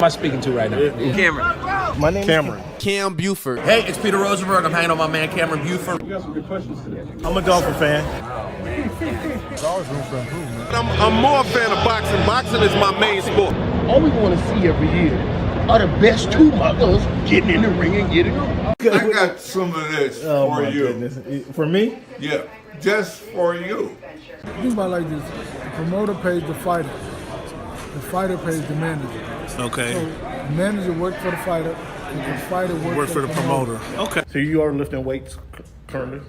Who am I speaking to right now? Cameron. My name Cameron. is Cam Buford. Hey, it's Peter Rosenberg. I'm hanging on my man Cameron Buford. You got some good questions today. I'm a Dolphin fan. There's always room for improvement. I'm more a fan of boxing. Boxing is my main sport. All we want to see every year are the best two mothers getting in the ring and getting on. I got some of this for you. Goodness. For me? Yeah, just for you. Think about it like this: the promoter pays the fighter pays the manager. Okay. So the manager works for the fighter, and the fighter works For the promoter. Okay. So you are lifting weights currently?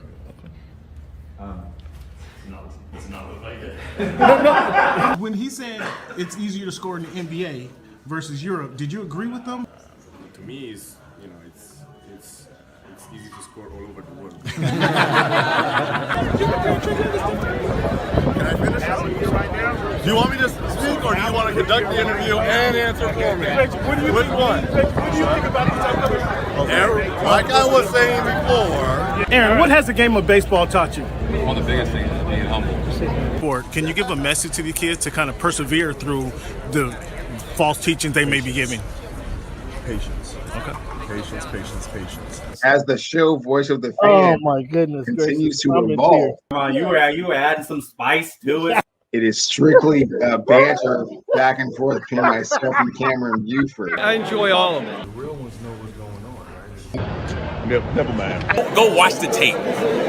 When he said it's easier to score in the NBA versus Europe, did you agree with them? To me, it's easy to score all over the world. Can I finish right now? Do you want me to speak or do you want to conduct the interview and answer for me? Which one? What do you think about these upcoming? Okay. Like I was saying before. Aaron, what has the game of baseball taught you? One of the biggest things is being humble. Can you give a message to the kids to kind of persevere through the false teachings they may be giving? Patience. Okay. Patience. As the show Voice of the Oh Fan my goodness! continues to I'm in evolve, You were adding some spice to it. it is strictly banter back and forth between myself and Cameron Buford. I enjoy all of it. The real ones know what's going on, right? Never mind. Go watch the tape.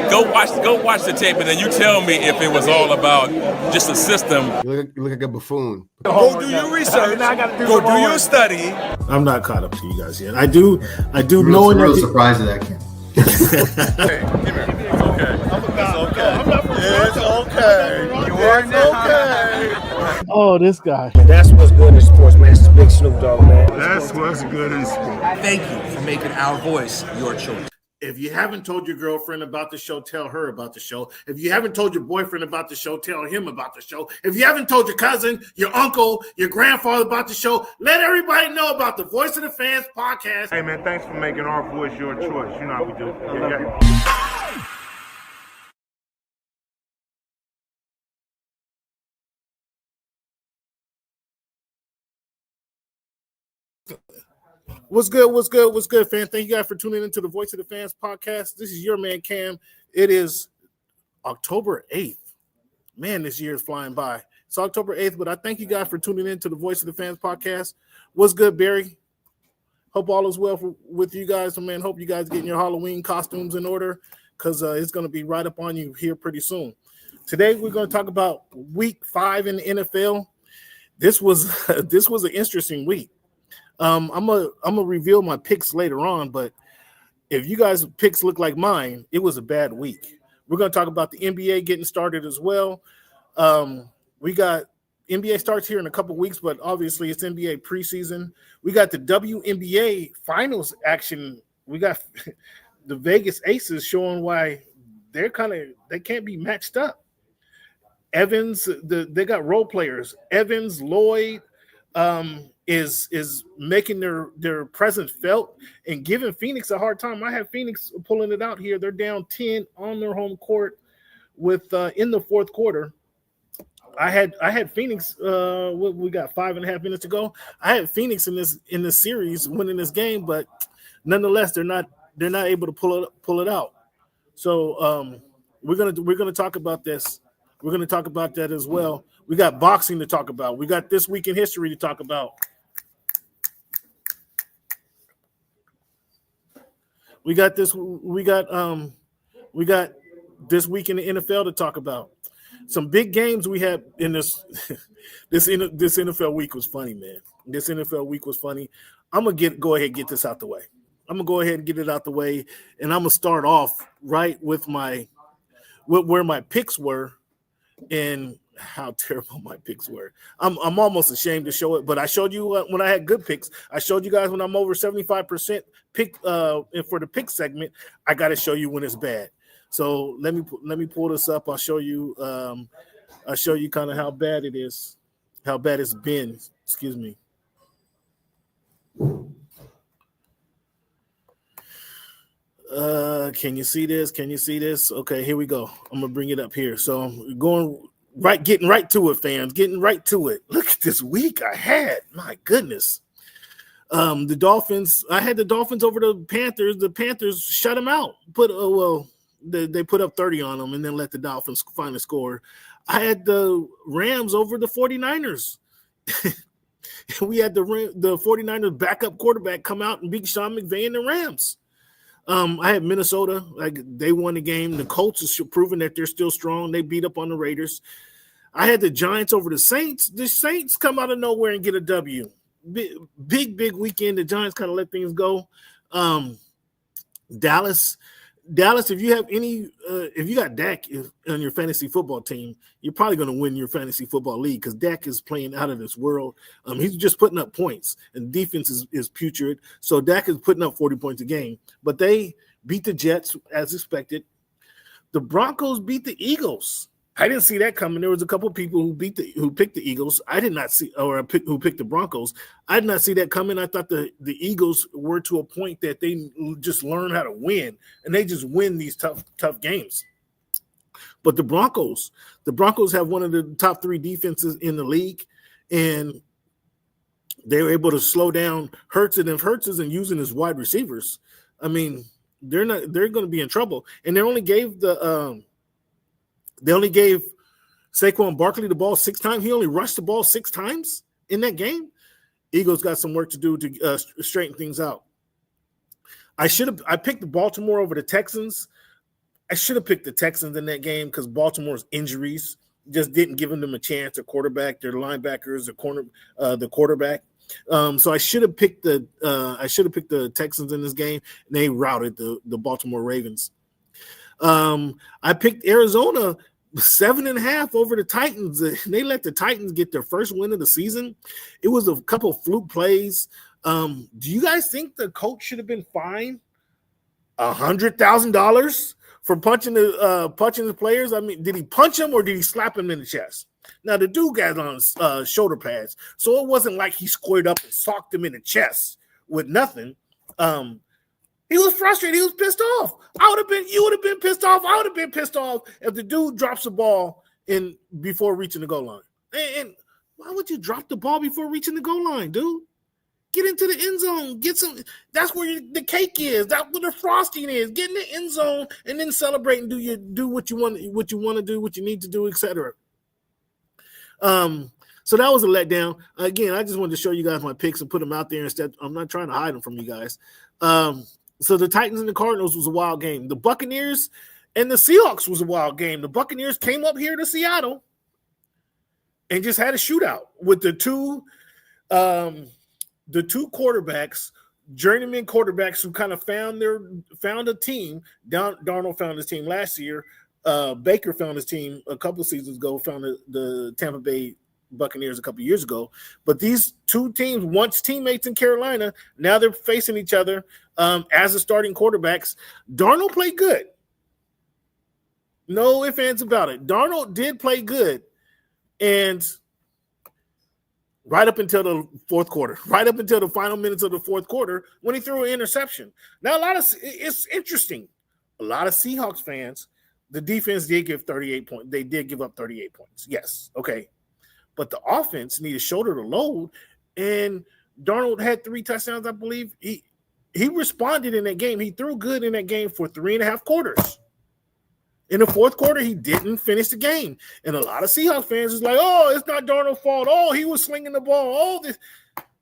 Go watch the tape, and then you tell me if it was all about just a system. You look like a buffoon. Go do your research. Go do your study. I'm not caught up to you guys yet. I do I'm real surprised at that, Cam. Hey, come here. It's okay. It's okay. It's okay. Oh, this guy. That's what's good in sports, man. It's the big Snoop Dogg, man. That's what's good in sport. Thank you for making our voice your choice. If you haven't told your girlfriend about the show, tell her about the show. If you haven't told your boyfriend about the show, tell him about the show. If you haven't told your cousin, your uncle, your grandfather about the show, let everybody know about the Voice of the Fans podcast. Hey, man, thanks for making our voice your choice. You know how we do. Yeah. What's good, fans? Thank you guys for tuning into the Voice of the Fans podcast. This is your man, Cam. It is October 8th. Man, this year is flying by. It's October 8th, but I thank you guys for tuning into the Voice of the Fans podcast. What's good, Barry? Hope all is well with you guys. Man, hope you guys getting your Halloween costumes in order because it's going to be right up on you here pretty soon. Today, we're going to talk about week 5 in the NFL. This was an interesting week. I'm gonna reveal my picks later on, but if you guys' picks look like mine, it was a bad week. We're gonna talk about the NBA getting started as well. We got NBA starts here in a couple weeks, but obviously it's NBA preseason. We got the WNBA finals action. We got the Vegas Aces showing why they can't be matched up. Evans, they got role players. Evans, Lloyd, is making their presence felt and giving Phoenix a hard time. I have Phoenix pulling it out here. They're down 10 on their home court with in the fourth quarter. I had Phoenix. We got 5.5 minutes to go. I had Phoenix in this series winning this game, but nonetheless they're not able to pull it out. So we're gonna talk about this. We're gonna talk about that as well. We got boxing to talk about. We got this week in history to talk about. We got this week in the NFL to talk about. Some big games we had in this NFL week was funny, man. This NFL week was funny. I'm gonna go ahead and get this out the way. I'm gonna go ahead and get it out the way, and I'm gonna start off right with where my picks were and how terrible my picks were. I'm almost ashamed to show it, but I showed you when I had good picks. I showed you guys when I'm over 75% pick and for the pick segment. I got to show you when it's bad. So let me pull this up. I'll show you kind of how bad it is, how bad it's been. Excuse me. Can you see this? Can you see this? Okay, here we go. I'm gonna bring it up here. So I'm getting right to it, fans. Getting right to it. Look at this week I had. My goodness. The Dolphins, I had the Dolphins over the Panthers. The Panthers shut them out. They put up 30 on them and then let the Dolphins finally score. I had the Rams over the 49ers. We had the 49ers backup quarterback come out and beat Sean McVay and the Rams. I had Minnesota. They won the game. The Colts is proving that they're still strong. They beat up on the Raiders. I had the Giants over the Saints. The Saints come out of nowhere and get a W. Big weekend. The Giants kind of let things go. Dallas, if you have if you got Dak on your fantasy football team, you're probably going to win your fantasy football league because Dak is playing out of this world. He's just putting up points, and defense is putrid. So Dak is putting up 40 points a game. But they beat the Jets as expected. The Broncos beat the Eagles. I didn't see that coming. There was a couple of people who picked the Eagles. I did not see, who picked the Broncos. I did not see that coming. I thought the Eagles were to a point that they just learn how to win, and they just win these tough games. But the Broncos have one of the top 3 defenses in the league, and they were able to slow down Hurts, and if Hurts isn't using his wide receivers, I mean, they're going to be in trouble. And they only gave Saquon Barkley the ball 6 times. He only rushed the ball 6 times in that game. Eagles got some work to do to straighten things out. I picked the Baltimore over the Texans. I should have picked the Texans in that game because Baltimore's injuries just didn't give them a chance. Their quarterback, their linebackers, the quarterback. So I should have picked the Texans in this game, and they routed the Baltimore Ravens. I picked Arizona 7.5 over the Titans. They let the Titans get their first win of the season. It was a couple of fluke plays. Do you guys think the coach should have been fined $100,000 for punching the players? I mean, did he punch him or did he slap him in the chest? Now the dude got on shoulder pads, so it wasn't like he squared up and socked him in the chest with nothing. He was frustrated. He was pissed off. You would have been pissed off. I would have been pissed off if the dude drops the ball before reaching the goal line. And why would you drop the ball before reaching the goal line, dude? Get into the end zone. Get some. That's where the cake is. That's where the frosting is. Get in the end zone and then celebrate and do what you want to do, what you need to do, etc. So that was a letdown. Again, I just wanted to show you guys my picks and put them out there instead. I'm not trying to hide them from you guys. So the Titans and the Cardinals was a wild game. The Buccaneers and the Seahawks was a wild game. The Buccaneers came up here to Seattle and just had a shootout with the two quarterbacks, journeyman quarterbacks who kind of found a team. Darnold found his team last year. Baker found his team a couple of seasons ago, found the Tampa Bay Buccaneers a couple of years ago. But these two teams, once teammates in Carolina, now they're facing each other as the starting quarterbacks. Darnold played good. No ifs, ands about it. Darnold did play good. And right up until the fourth quarter, right up until the final minutes of the fourth quarter when he threw an interception. Now, it's interesting. A lot of Seahawks fans, the defense did give 38 points. They did give up 38 points. Yes. Okay. But the offense needed shoulder to load, and Darnold had 3 touchdowns, I believe. He responded in that game. He threw good in that game for 3.5 quarters. In the fourth quarter, he didn't finish the game. And a lot of Seahawks fans is like, oh, it's not Darnold's fault. Oh, he was slinging the ball. Oh, this.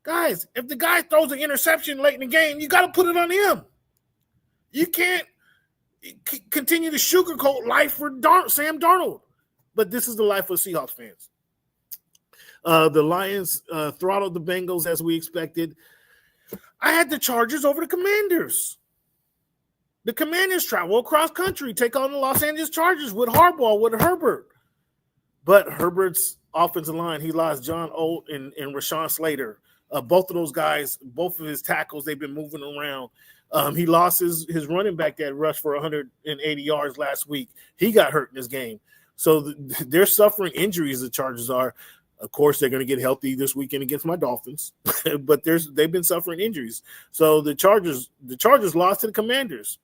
Guys, if the guy throws an interception late in the game, you got to put it on him. You can't continue to sugarcoat life for Sam Darnold. But this is the life of Seahawks fans. The Lions throttled the Bengals as we expected. I had the Chargers over the Commanders. The Commanders travel across country, take on the Los Angeles Chargers with Harbaugh, with Herbert. But Herbert's offensive line, he lost John Oates and Rashawn Slater. Both of those guys, both of his tackles, they've been moving around. He lost his running back that rushed for 180 yards last week. He got hurt in this game. So they're suffering injuries, the Chargers are. Of course, they're going to get healthy this weekend against my Dolphins, but they've been suffering injuries. So the Chargers lost to the Commanders.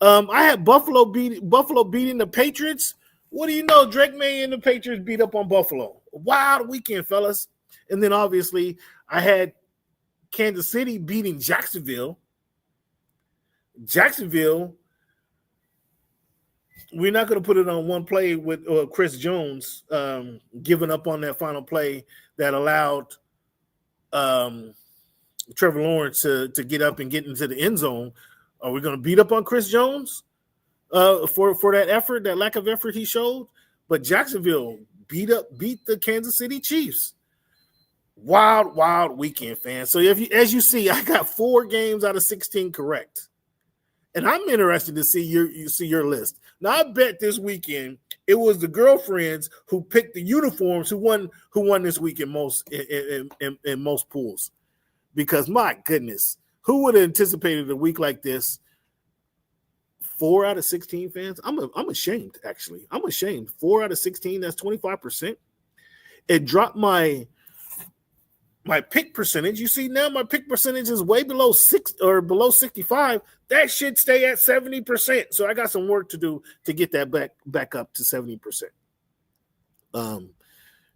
I had Buffalo beating the Patriots. What do you know? Drake May and the Patriots beat up on Buffalo. Wild weekend, fellas. And then obviously I had Kansas City beating Jacksonville. Jacksonville, we're not going to put it on one play with Chris Jones giving up on that final play that allowed Trevor Lawrence to get up and get into the end zone. Are we going to beat up on Chris Jones for that effort, that lack of effort he showed? But Jacksonville beat the Kansas City Chiefs. Wild weekend, fans. So as you see, I got 4 games out of 16 correct. And I'm interested to see your list. Now, I bet this weekend it was the girlfriends who picked the uniforms who won this week in most pools. Because my goodness, who would have anticipated a week like this? 4 out of 16 fans. I'm ashamed, actually. I'm ashamed. 4 out of 16, that's 25%. It dropped my pick percentage. You see now my pick percentage is way below 65. That should stay at 70%. So I got some work to do to get that back up to 70%. And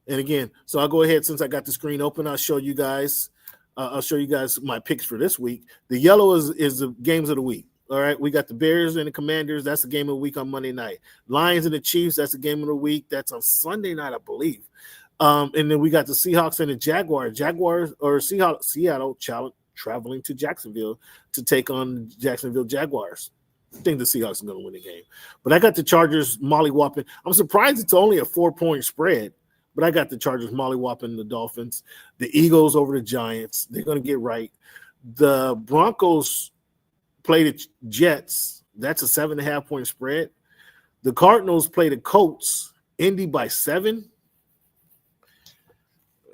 again, so I'll go ahead, since I got the screen open, I'll show you guys my picks for this week. The yellow is the games of the week. All right, we got the Bears and the Commanders. That's the game of the week on Monday night. Lions and the Chiefs. That's the game of the week. That's on Sunday night, I believe. And then we got the Seahawks and the Jaguars. Seattle traveling to Jacksonville to take on Jacksonville Jaguars. I think the Seahawks are going to win the game. But I got the Chargers mollywopping. I'm surprised it's only a 4-point spread, but I got the Chargers mollywopping the Dolphins. The Eagles over the Giants. They're going to get right. The Broncos play the Jets. That's a 7.5-point spread. The Cardinals play the Colts. Indy by 7.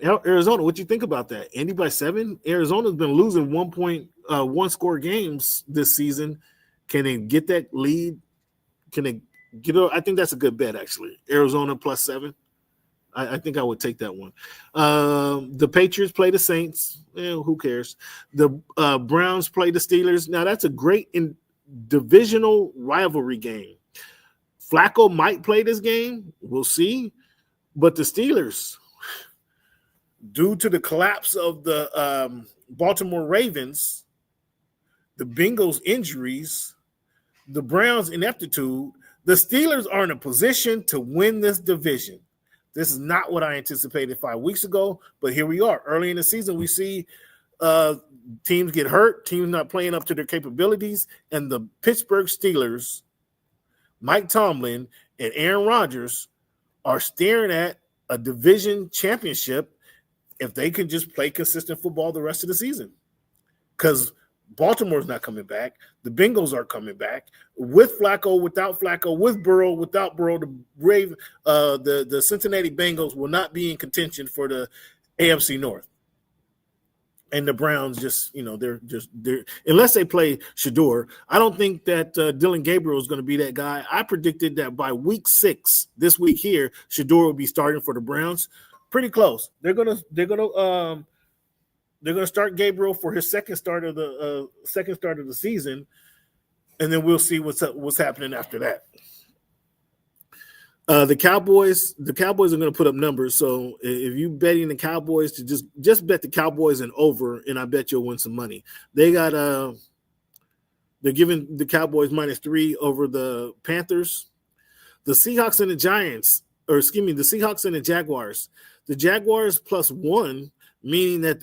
Arizona, what you think about that? Indy by 7. Arizona's been losing 1-score games this season. Can they get that lead? Can they get it? I think that's a good bet, actually. Arizona plus 7. I think I would take that one. The Patriots play the Saints. Who cares? The Browns play the Steelers. Now, that's a great divisional rivalry game. Flacco might play this game. We'll see. But the Steelers, due to the collapse of the Baltimore Ravens, the Bengals' injuries, the Browns' ineptitude, the Steelers are in a position to win this division. This is not what I anticipated 5 weeks ago, but here we are. Early in the season, we see teams get hurt, teams not playing up to their capabilities, and the Pittsburgh Steelers, Mike Tomlin, and Aaron Rodgers are staring at a division championship if they can just play consistent football the rest of the season. Because Baltimore's not coming back. The Bengals are coming back. With Flacco, without Flacco, with Burrow, without Burrow, the Cincinnati Bengals will not be in contention for the AFC North. And the Browns they're unless they play Shador. I don't think that Dylan Gabriel is going to be that guy. I predicted that by week 6, this week here, Shador will be starting for the Browns. Pretty close. They're gonna start Gabriel for his second start of the season, and then we'll see what's happening after that. The Cowboys are going to put up numbers. So if you betting the Cowboys, to just bet the Cowboys and over, and I bet you'll win some money. They're giving the Cowboys -3 over the Panthers. The Seahawks and the the Seahawks and the Jaguars. The Jaguars +1, meaning that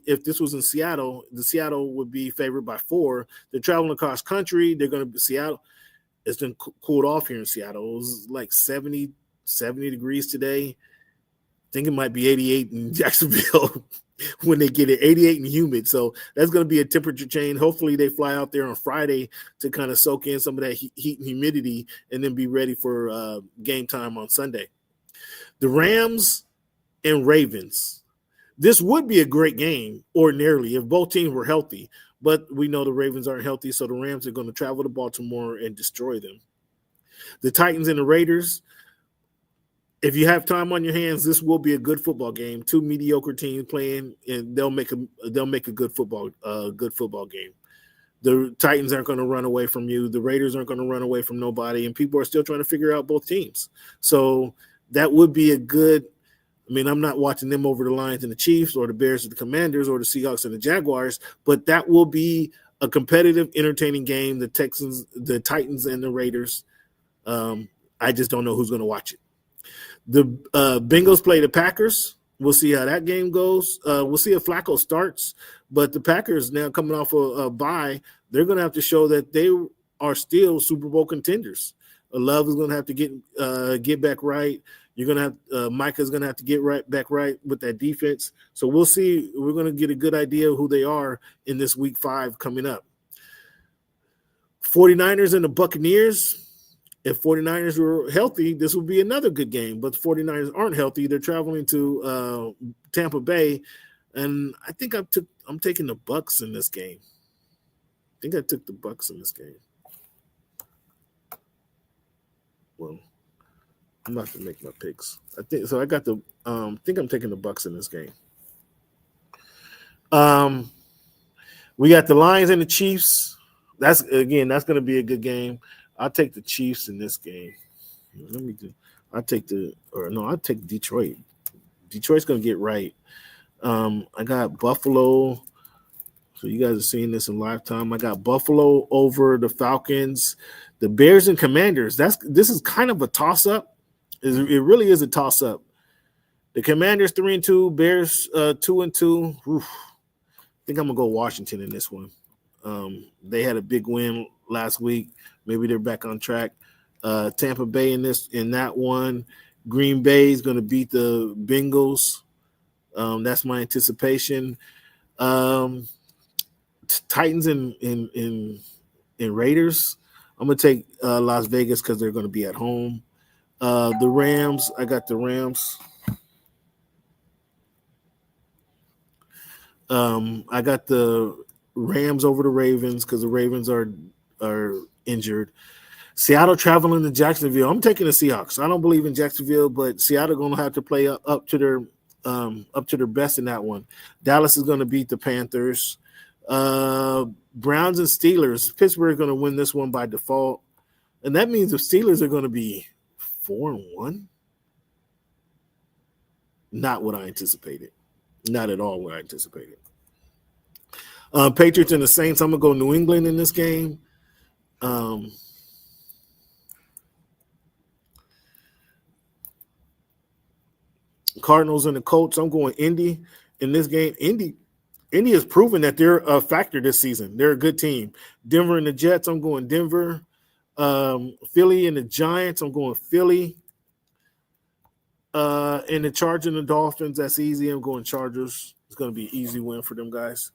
if this was in Seattle, the Seattle would be favored by 4. They're traveling across country. They're going to Seattle. It's been cooled off here in Seattle. It was like 70 degrees today. I think it might be 88 in Jacksonville when they get it, 88 and humid. So that's going to be a temperature change. Hopefully they fly out there on Friday to kind of soak in some of that heat and humidity and then be ready for game time on Sunday. The Rams and Ravens. This would be a great game ordinarily if both teams were healthy, but we know the Ravens aren't healthy, so the Rams are going to travel to Baltimore and destroy them. The Titans and the Raiders, if you have time on your hands, this will be a good football game. 2 mediocre teams playing, and they'll make a good football game. The Titans aren't going to run away from you. The Raiders aren't going to run away from nobody, and people are still trying to figure out both teams. So that would be a good I mean, I'm not watching them over the Lions and the Chiefs or the Bears and the Commanders or the Seahawks and the Jaguars, but that will be a competitive, entertaining game. The Texans, the Titans, and the Raiders. I just don't know who's going to watch it. The Bengals play the Packers. We'll see how that game goes. We'll see if Flacco starts. But the Packers now coming off a bye, they're going to have to show that they are still Super Bowl contenders. Love is going to have to get back right. You're going to have Micah's going to have to get back right with that defense. So we'll see. We're going to get a good idea of who they are in this week 5 coming up. 49ers and the Buccaneers. If 49ers were healthy, this would be another good game. But the 49ers aren't healthy. They're traveling to Tampa Bay. And I think I'm taking the Bucs in this game. I think I took the Bucs in this game. Well, I'm not going to make my picks. I think so. I got the. Think I'm taking the Bucs in this game. We got the Lions and the Chiefs. That's going to be a good game. I'll take the Chiefs in this game. I'll take Detroit. Detroit's going to get right. I got Buffalo. So you guys are seeing this in live time. I got Buffalo over the Falcons. The Bears and Commanders. This is kind of a toss-up. It really is a toss-up. The Commanders 3-2, Bears 2-2. Oof. I think I'm gonna go Washington in this one. They had a big win last week. Maybe they're back on track. Tampa Bay in that one. Green Bay is gonna beat the Bengals. That's my anticipation. Titans and Raiders. I'm gonna take Las Vegas because they're gonna be at home. The Rams. I got the Rams. I got the Rams over the Ravens because the Ravens are injured. Seattle traveling to Jacksonville. I'm taking the Seahawks. I don't believe in Jacksonville, but Seattle going to have to play up to their best in that one. Dallas is going to beat the Panthers. Browns and Steelers. Pittsburgh is going to win this one by default, and that means the Steelers are going to be 4-1. Not what I anticipated. Not at all what I anticipated. Patriots and the Saints. I'm going to go New England in this game. Cardinals and the Colts. I'm going Indy in this game. Indy has proven that they're a factor this season. They're a good team. Denver and the Jets. I'm going Denver. Philly and the Giants. I'm going Philly. And the Chargers and the Dolphins. That's easy. I'm going Chargers. It's going to be an easy win for them guys.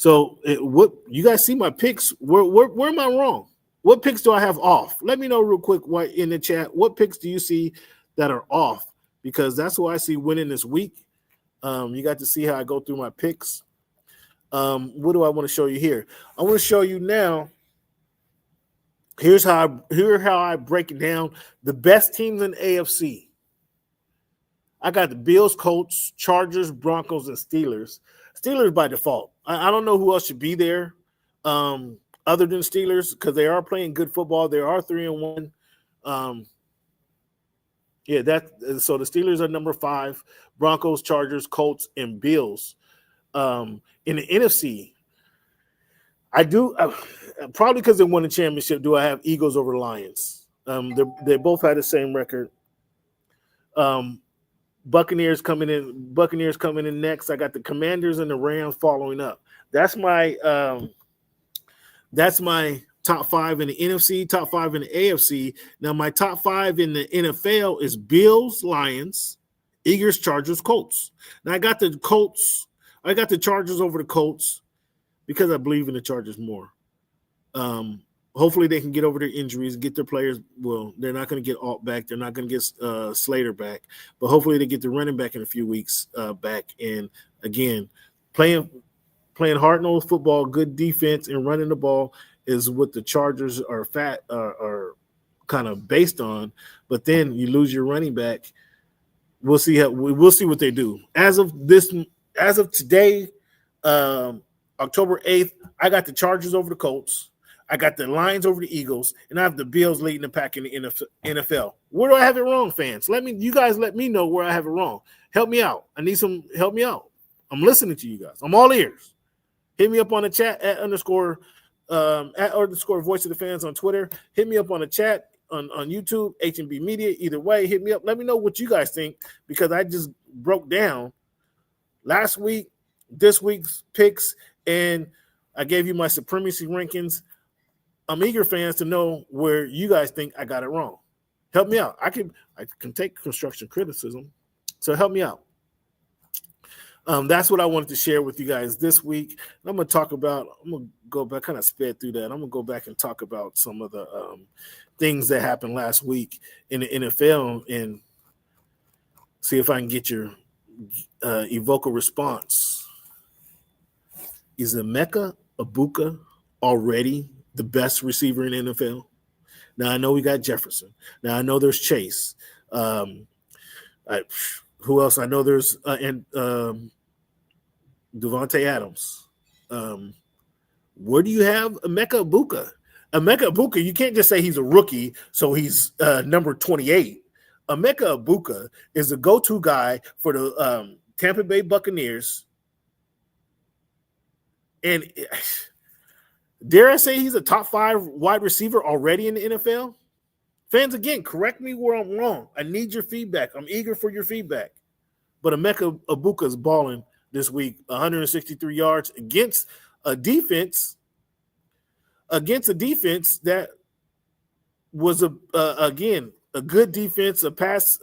What you guys see my picks? Where am I wrong? What picks do I have off? Let me know real quick in the chat. What picks do you see that are off? Because that's who I see winning this week. You got to see how I go through my picks. What do I want to show you here? I want to show you now. Here's how I break it down. The best teams in the AFC. I got the Bills, Colts, Chargers, Broncos, and Steelers. Steelers by default. I don't know who else should be there other than Steelers because they are playing good football. They are 3-1. So the Steelers are number 5. Broncos, Chargers, Colts, and Bills. In the NFC, I do probably because they won the championship. Do I have Eagles over Lions? They both had the same record. Buccaneers coming in next. I got the Commanders and the Rams following up. That's my top 5 in the NFC, top 5 in the AFC. Now my top 5 in the NFL is Bills, Lions, Eagles, Chargers, Colts. Now I got the Colts. I got the Chargers over the Colts because I believe in the Chargers more. Hopefully they can get over their injuries, get their players. Well, they're not going to get Alt back. They're not going to get Slater back. But hopefully they get the running back in a few weeks back. And, again, playing hard-nosed football, good defense, and running the ball is what the Chargers are kind of based on. But then you lose your running back. We'll see what they do. As of today, October 8th, I got the Chargers over the Colts. I got the Lions over the Eagles, and I have the Bills leading the pack in the NFL. Where do I have it wrong, fans? You guys let me know where I have it wrong. Help me out. I need some help me out. I'm listening to you guys. I'm all ears. Hit me up on the chat at underscore voice of the fans on Twitter. Hit me up on the chat on YouTube, H&B Media. Either way, hit me up. Let me know what you guys think, because I just broke down last week, this week's picks, and I gave you my supremacy rankings. I'm eager, fans, to know where you guys think I got it wrong. Help me out. I can take construction criticism, so help me out. That's what I wanted to share with you guys this week. I'm going to go back, kind of sped through that. I'm going to go back and talk about some of the things that happened last week in the NFL and see if I can get your evoke a response. Is Emeka Egbuka already the best receiver in the NFL? Now, I know we got Jefferson. Now, I know there's Chase. Who else? I know there's Devontae Adams. Where do you have Emeka Egbuka? Emeka Egbuka, you can't just say he's a rookie, so he's number 28. Emeka Egbuka is the go-to guy for the Tampa Bay Buccaneers. And dare I say he's a top 5 wide receiver already in the NFL? Fans, again, correct me where I'm wrong. I need your feedback. I'm eager for your feedback. But Emeka Egbuka is balling this week, 163 yards against a defense that was again a good defense, a pass.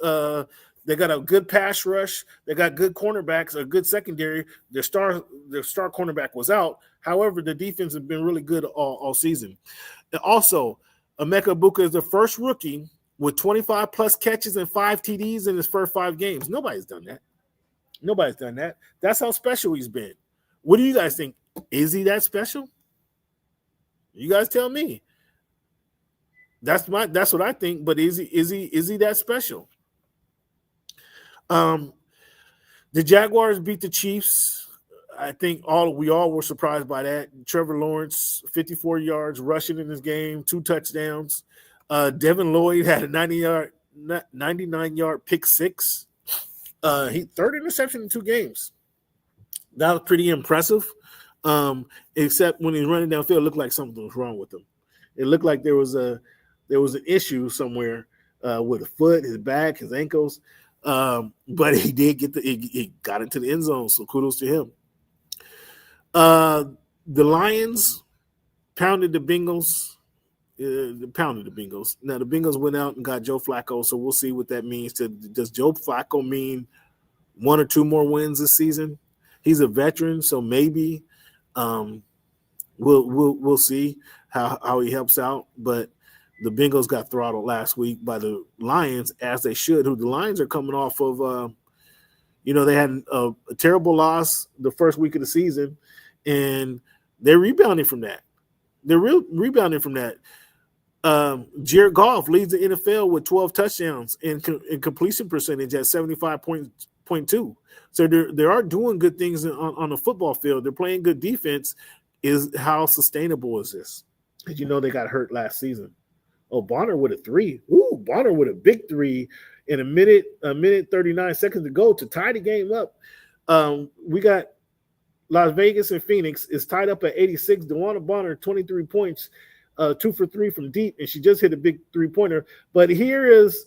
They got a good pass rush. They got good cornerbacks, a good secondary. Their star cornerback was out. However, the defense has been really good all season. And also, Emeka Egbuka is the first rookie with 25 plus catches and 5 TDs in his first 5 games. Nobody's done that. That's how special he's been. What do you guys think? Is he that special? You guys tell me. That's what I think. But is he that special? The Jaguars beat the Chiefs. I think we all were surprised by that. Trevor Lawrence, 54 yards rushing in this game, 2 touchdowns. Devin Lloyd had a 99-yard pick 6. He third interception in 2 games. That was pretty impressive. Except when he's running downfield, it looked like something was wrong with him. It looked like there was an issue somewhere with a foot, his back, his ankles. But he did he got into the end zone, so kudos to him. The Lions pounded the Bengals. Now the Bengals went out and got Joe Flacco, so we'll see what that means. Does Joe Flacco mean 1 or 2 more wins this season? He's a veteran, so maybe we'll see how he helps out. But the Bengals got throttled last week by the Lions, as they should. Who the Lions are coming off of, they had a terrible loss the first week of the season, and they're rebounding from that. Jared Goff leads the NFL with 12 touchdowns and completion percentage at 75.2. So they are doing good things on the football field. They're playing good defense. How sustainable is this? Because they got hurt last season. Oh, Bonner with a 3. Ooh, Bonner with a big 3 in a minute 39 seconds to go to tie the game up. We got Las Vegas and Phoenix is tied up at 86. DeWanna Bonner, 23 points, 2 for 3 from deep, and she just hit a big 3-pointer. But here is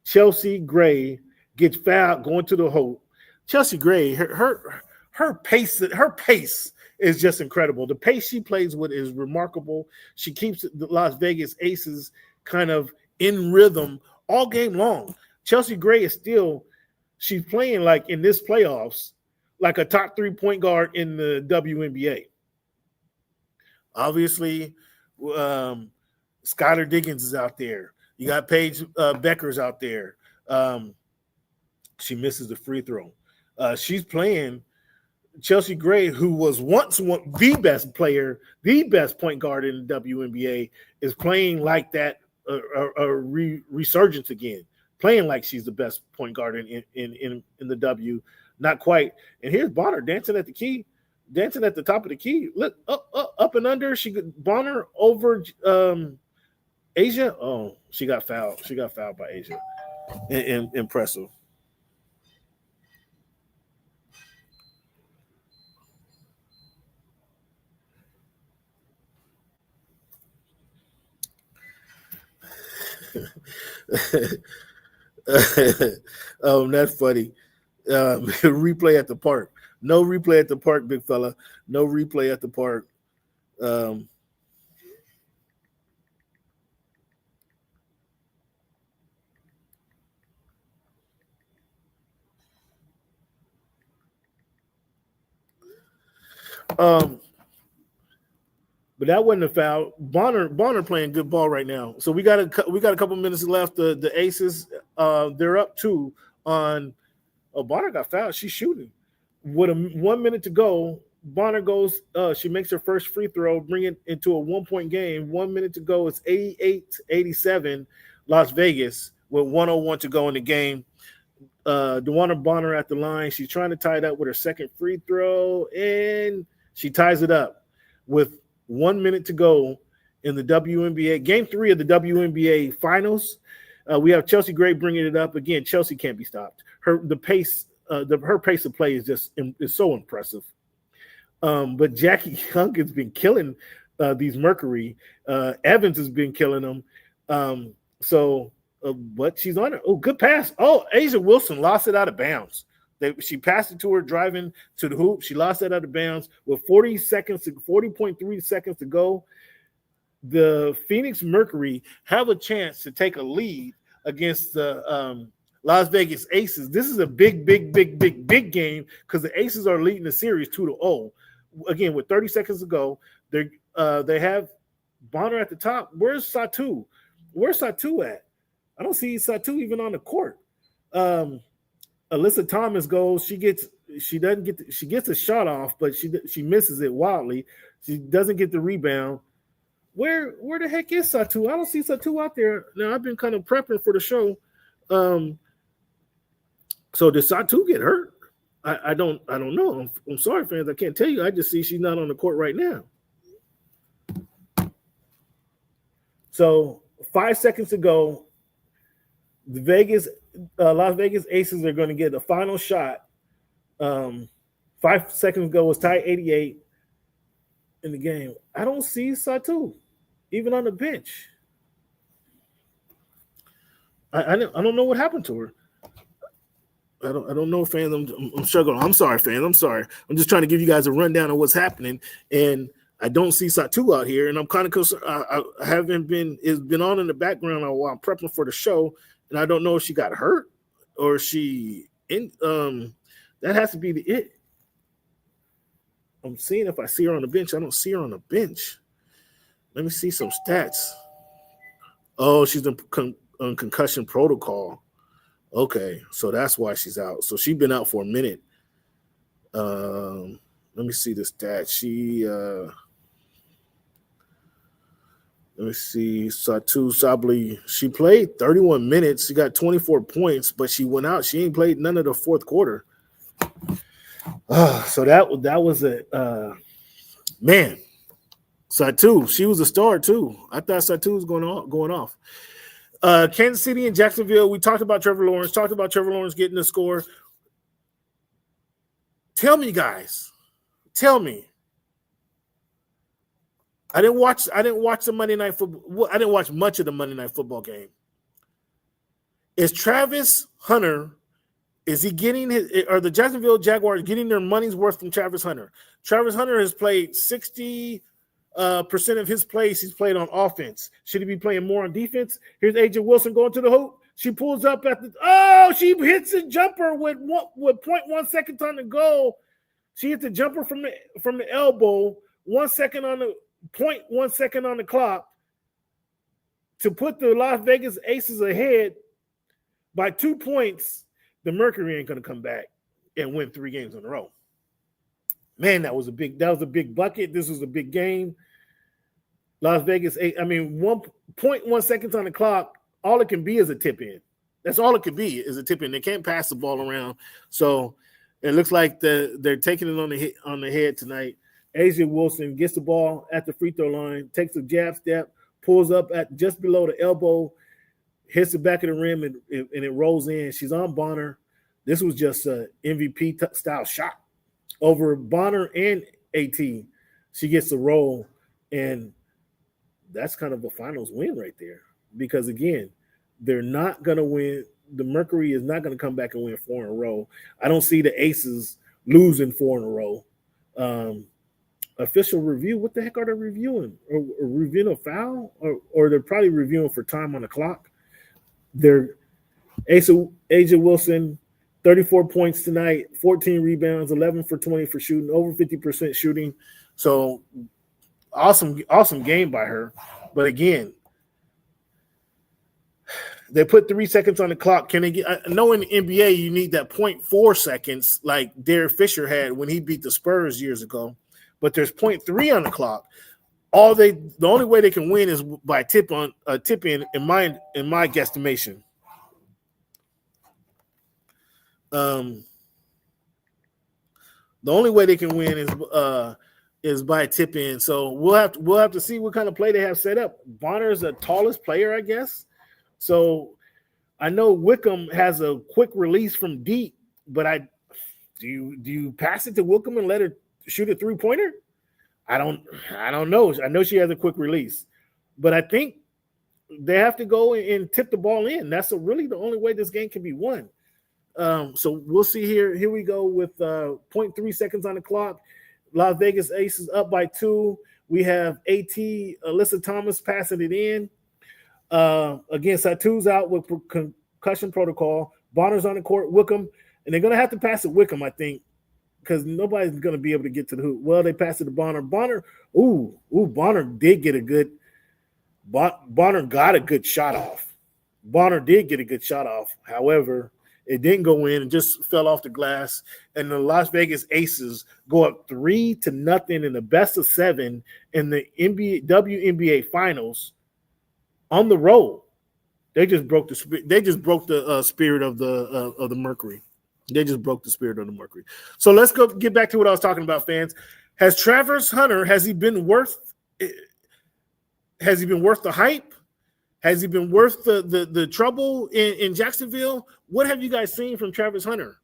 Chelsea Gray gets fouled going to the hole. Chelsea Gray, her pace is just incredible. The pace she plays with is remarkable. She keeps the Las Vegas Aces kind of in rhythm all game long. Chelsea Gray she's playing like in this playoffs, like a top 3 point guard in the WNBA. Obviously, Skylar Diggins is out there. You got Paige Becker's out there. She misses the free throw. She's playing Chelsea Gray, who was once the best player, the best point guard in the WNBA, is playing like that, a resurgence again, playing like she's the best point guard in the W. Not quite. And here's Bonner dancing at the key. dancing at the top of the key. Look, up and under. She could Bonner over Asia. Oh, she got fouled. She got fouled by Asia. Impressive. That's funny. Replay at the park. No replay at the park, big fella. No replay at the park. But that wasn't a foul. Bonner playing good ball right now. So we got a couple minutes left. The Aces, they're up 2 on. Oh, Bonner got fouled. She's shooting. With 1 minute to go, Bonner goes. She makes her first free throw, bring it into a 1-point game. 1 minute to go. It's 88-87, Las Vegas, with 1:01 to go in the game. DeWanna Bonner at the line. She's trying to tie it up with her second free throw, and she ties it up with 1 minute to go in the WNBA. Game 3 of the WNBA Finals. We have Chelsea Gray bringing it up. Again, Chelsea can't be stopped. Her pace of play is so impressive. But Jackie Young has been killing these Mercury. Evans has been killing them. But she's on it. Oh, good pass. Oh, Asia Wilson lost it out of bounds. She passed it to her driving to the hoop. She lost that out of bounds with 40.3 seconds to go. The Phoenix Mercury have a chance to take a lead against the Las Vegas Aces. This is a big game because the Aces are leading the series 2-0. Again, with 30 seconds to go, they have Bonner at the top. Where's Satu? Where's Satu at? I don't see Satu even on the court. Alyssa Thomas goes. She gets a shot off, but she misses it wildly. She doesn't get the rebound. Where the heck is Satu? I don't see Satu out there. Now I've been kind of prepping for the show. So did Satu get hurt? I don't know. I'm sorry, fans. I can't tell you. I just see she's not on the court right now. So 5 seconds to go. The Las Vegas Aces are going to get a final shot. 5 seconds ago, it's tied 88 in the game. I don't see Satu even on the bench. I don't know what happened to her. I don't know, fans. I'm struggling. I'm sorry, fans. I'm sorry. I'm just trying to give you guys a rundown of what's happening, and I don't see Satu out here, and I'm kind of concerned. I haven't been. It's been on in the background while I'm prepping for the show, and I don't know if she got hurt or she in. That has to be it. I'm seeing if I see her on the bench. I don't see her on the bench. Let me see some stats. Oh, she's on concussion protocol. Okay, so that's why she's out. So she's been out for a minute. Let me see the stats. Let me see. Satu Sabli. She played 31 minutes. She got 24 points, but she went out. She ain't played none of the fourth quarter. So that was a man. Satu, she was a star too. I thought Satu was going off. Kansas City and Jacksonville. We talked about Trevor Lawrence. Getting the score. Tell me, guys. Tell me. I didn't watch the Monday Night Football. I didn't watch much of the Monday Night Football game. Is Travis Hunter? Is he getting are the Jacksonville Jaguars getting their money's worth from Travis Hunter? Travis Hunter has played 60% of his plays he's played on offense. Should he be playing more on defense? Here's AJ Wilson going to the hoop. She pulls up she hits a jumper with 0.1 seconds on the goal. She hits the jumper from the elbow, 1 second on the 0.1 second on the clock to put the Las Vegas Aces ahead by 2 points. The Mercury ain't going to come back and win 3 games in a row. Man, that was a big bucket. This was a big game. Las Vegas, 1.1 seconds on the clock. All it can be is a tip in. That's all it can be is a tip in. They can't pass the ball around. So It looks like they're taking it on the head tonight. A'ja Wilson gets the ball at the free throw line, takes a jab step, pulls up at just below the elbow, hits the back of the rim, and it rolls in. She's on Bonner. This was just an MVP style shot over Bonner and AT. She gets the roll, and that's kind of a finals win right there. Because, again, they're not going to win. The Mercury is not going to come back and win 4 in a row. I don't see the Aces losing 4 in a row. Official review, what the heck are they reviewing? Or reviewing a foul? Or they're probably reviewing for time on the clock. They're A'ja Wilson, 34 points tonight, 14 rebounds, 11 for 20 for shooting, over 50% shooting. So awesome game by her. But again, they put 3 seconds on the clock. Can they get? I know in the NBA you need that 0.4 seconds like Derek Fisher had when he beat the Spurs years ago. But there's 0.3 on the clock. The only way they can win is by tip in my guesstimation. The only way they can win is by a tip in. So we'll have to see what kind of play they have set up. Bonner is the tallest player, I guess. So I know Wickham has a quick release from deep, but do you pass it to Wickham and let her shoot a 3-pointer? I don't know. I know she has a quick release, but I think they have to go and tip the ball in. That's really the only way this game can be won. So we'll see here. Here we go with 0.3 seconds on the clock. Las Vegas Aces up by 2. We have AT Alyssa Thomas passing it in. Again, Satu's out with concussion protocol. Bonner's on the court. Wickham, and they're going to have to pass it Wickham, I think, because nobody's going to be able to get to the hoop. Well, they passed it to Bonner. Bonner did get a good – Bonner got a good shot off. Bonner did get a good shot off. However, it didn't go in. It just fell off the glass. And the Las Vegas Aces go up 3-0 in the best of 7 in the WNBA Finals on the road. They just broke the spirit of the Mercury. They just broke the spirit of the Mercury. So let's go get back to what I was talking about, fans. Has Travis Hunter, has he been worth the hype? Has he been worth the trouble in Jacksonville? What have you guys seen from Travis Hunter?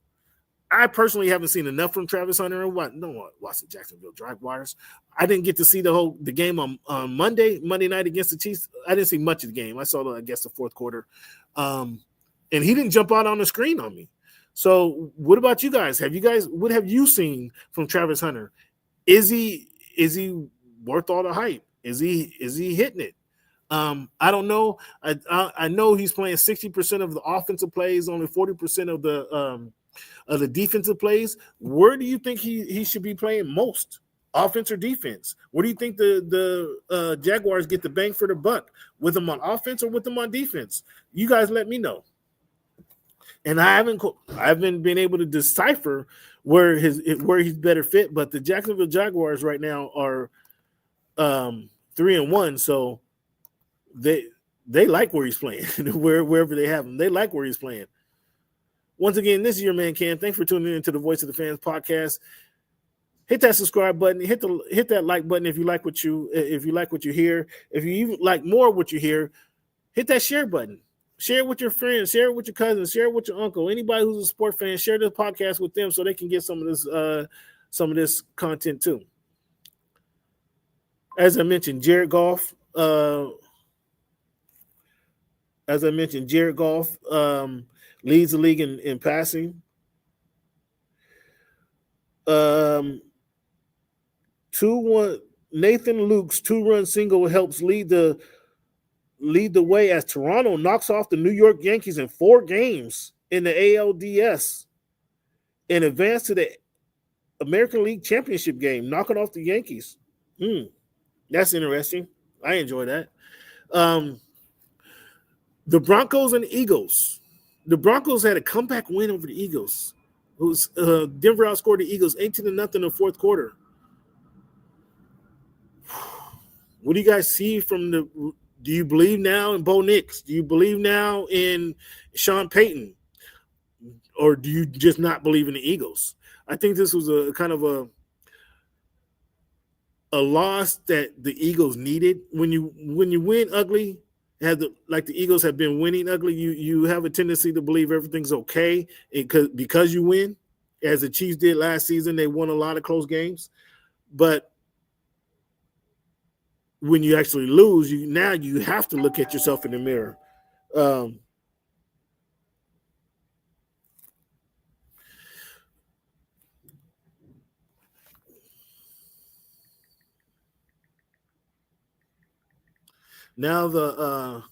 I personally haven't seen enough from Travis Hunter. Watch the Jacksonville Jaguars. I didn't get to see the game on Monday night against the Chiefs. I didn't see much of the game. I saw the fourth quarter, and he didn't jump out on the screen on me. So, what about you guys? What have you seen from Travis Hunter? Is he worth all the hype? Is he hitting it? I don't know. I know he's playing 60% of the offensive plays, only 40% of the defensive plays. Where do you think he should be playing most? Offense or defense? Where do you think the Jaguars get the bang for the buck? With him on offense or with him on defense? You guys let me know. And I haven't been able to decipher where he's better fit, but the Jacksonville Jaguars right now are 3-1, so they like where he's playing. Wherever they have him, they like where he's playing. Once again, this is your man Cam. Thanks for tuning in to the Voice of the Fans podcast. Hit that subscribe button. Hit that like button if you like what you hear. If you even like more what you hear, hit that share button. Share it with your friends. Share it with your cousins. Share it with your uncle. Anybody who's a sport fan, share this podcast with them so they can get some of this content too. As I mentioned, Jared Goff. Leads the league in passing. 2-1. Nathan Luke's 2-run single helps lead the way as Toronto knocks off the New York Yankees in 4 games in the ALDS and advance to the American League Championship game, knocking off the Yankees. That's interesting. I enjoy that. The Broncos and the Eagles. The Broncos had a comeback win over the Eagles. Denver outscored the Eagles 18-0 in the fourth quarter. What do you guys see from do you believe now in Bo Nix? Do you believe now in Sean Payton? Or do you just not believe in the Eagles? I think this was a kind of a loss that the Eagles needed. When you win ugly, like the Eagles have been winning ugly, you have a tendency to believe everything's okay because you win, as the Chiefs did last season. They won a lot of close games, but when you actually lose, you have to look at yourself in the mirror. Now the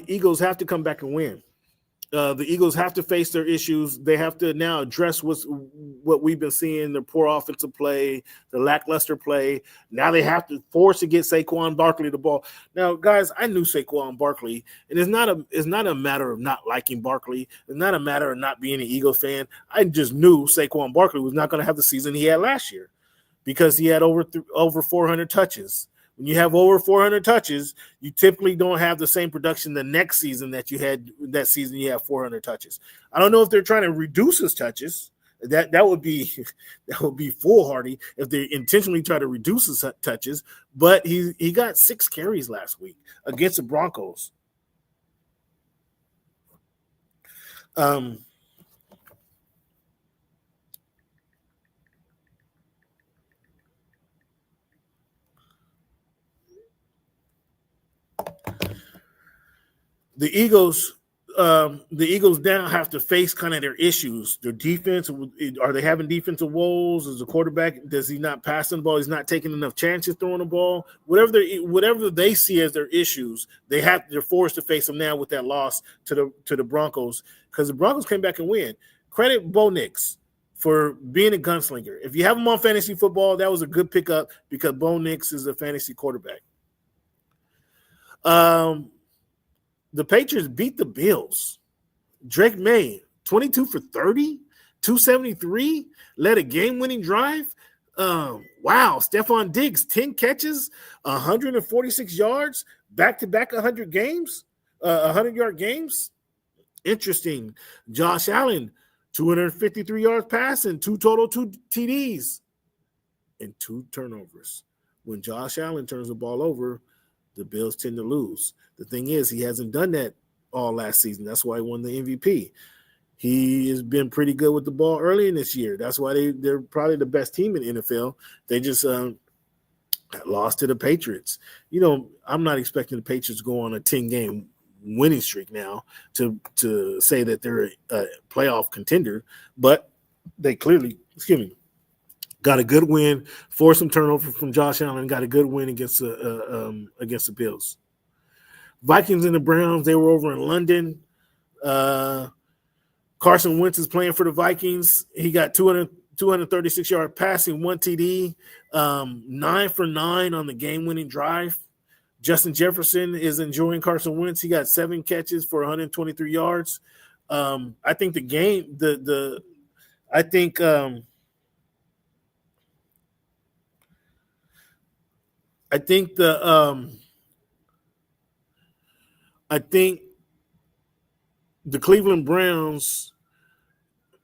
Eagles have to come back and win. The Eagles have to face their issues. They have to now address what we've been seeing, the poor offensive play, the lackluster play. Now they have to force to get Saquon Barkley the ball. Now, guys, I knew Saquon Barkley, and it's not a matter of not liking Barkley. It's not a matter of not being an Eagles fan. I just knew Saquon Barkley was not going to have the season he had last year because he had over 400 touches. When you have over 400 touches, you typically don't have the same production the next season that you had that season you have 400 touches. I don't know if they're trying to reduce his touches. That would be foolhardy if they intentionally try to reduce his touches. But he got 6 carries last week against the Broncos. The Eagles now have to face kind of their issues. Their defense, are they having defensive woes? Is the quarterback, does he not pass the ball? He's not taking enough chances throwing the ball. Whatever they see as their issues, they're forced to face them now with that loss to the Broncos, because the Broncos came back and win. Credit Bo Nix for being a gunslinger. If you have him on fantasy football, that was a good pickup because Bo Nix is a fantasy quarterback. The Patriots beat the Bills. Drake May, 22 for 30, 273, led a game-winning drive. Wow. Stephon Diggs, 10 catches, 146 yards, back-to-back 100 games, 100-yard games. Interesting. Josh Allen, 253 yards passing, 2 TDs, and 2 turnovers. When Josh Allen turns the ball over, the Bills tend to lose. The thing is, he hasn't done that all last season. That's why he won the MVP. He has been pretty good with the ball early in this year. That's why they're probably the best team in the NFL. They just lost to the Patriots. I'm not expecting the Patriots to go on a 10-game winning streak now to say that they're a playoff contender, but they clearly, got a good win, forced some turnover from Josh Allen, got a good win against the Bills. Vikings and the Browns, they were over in London. Carson Wentz is playing for the Vikings. He got 236-yard passing, 1 TD, 9 for 9 on the game-winning drive. Justin Jefferson is enjoying Carson Wentz. He got 7 catches for 123 yards. I think the game, I think the Cleveland Browns,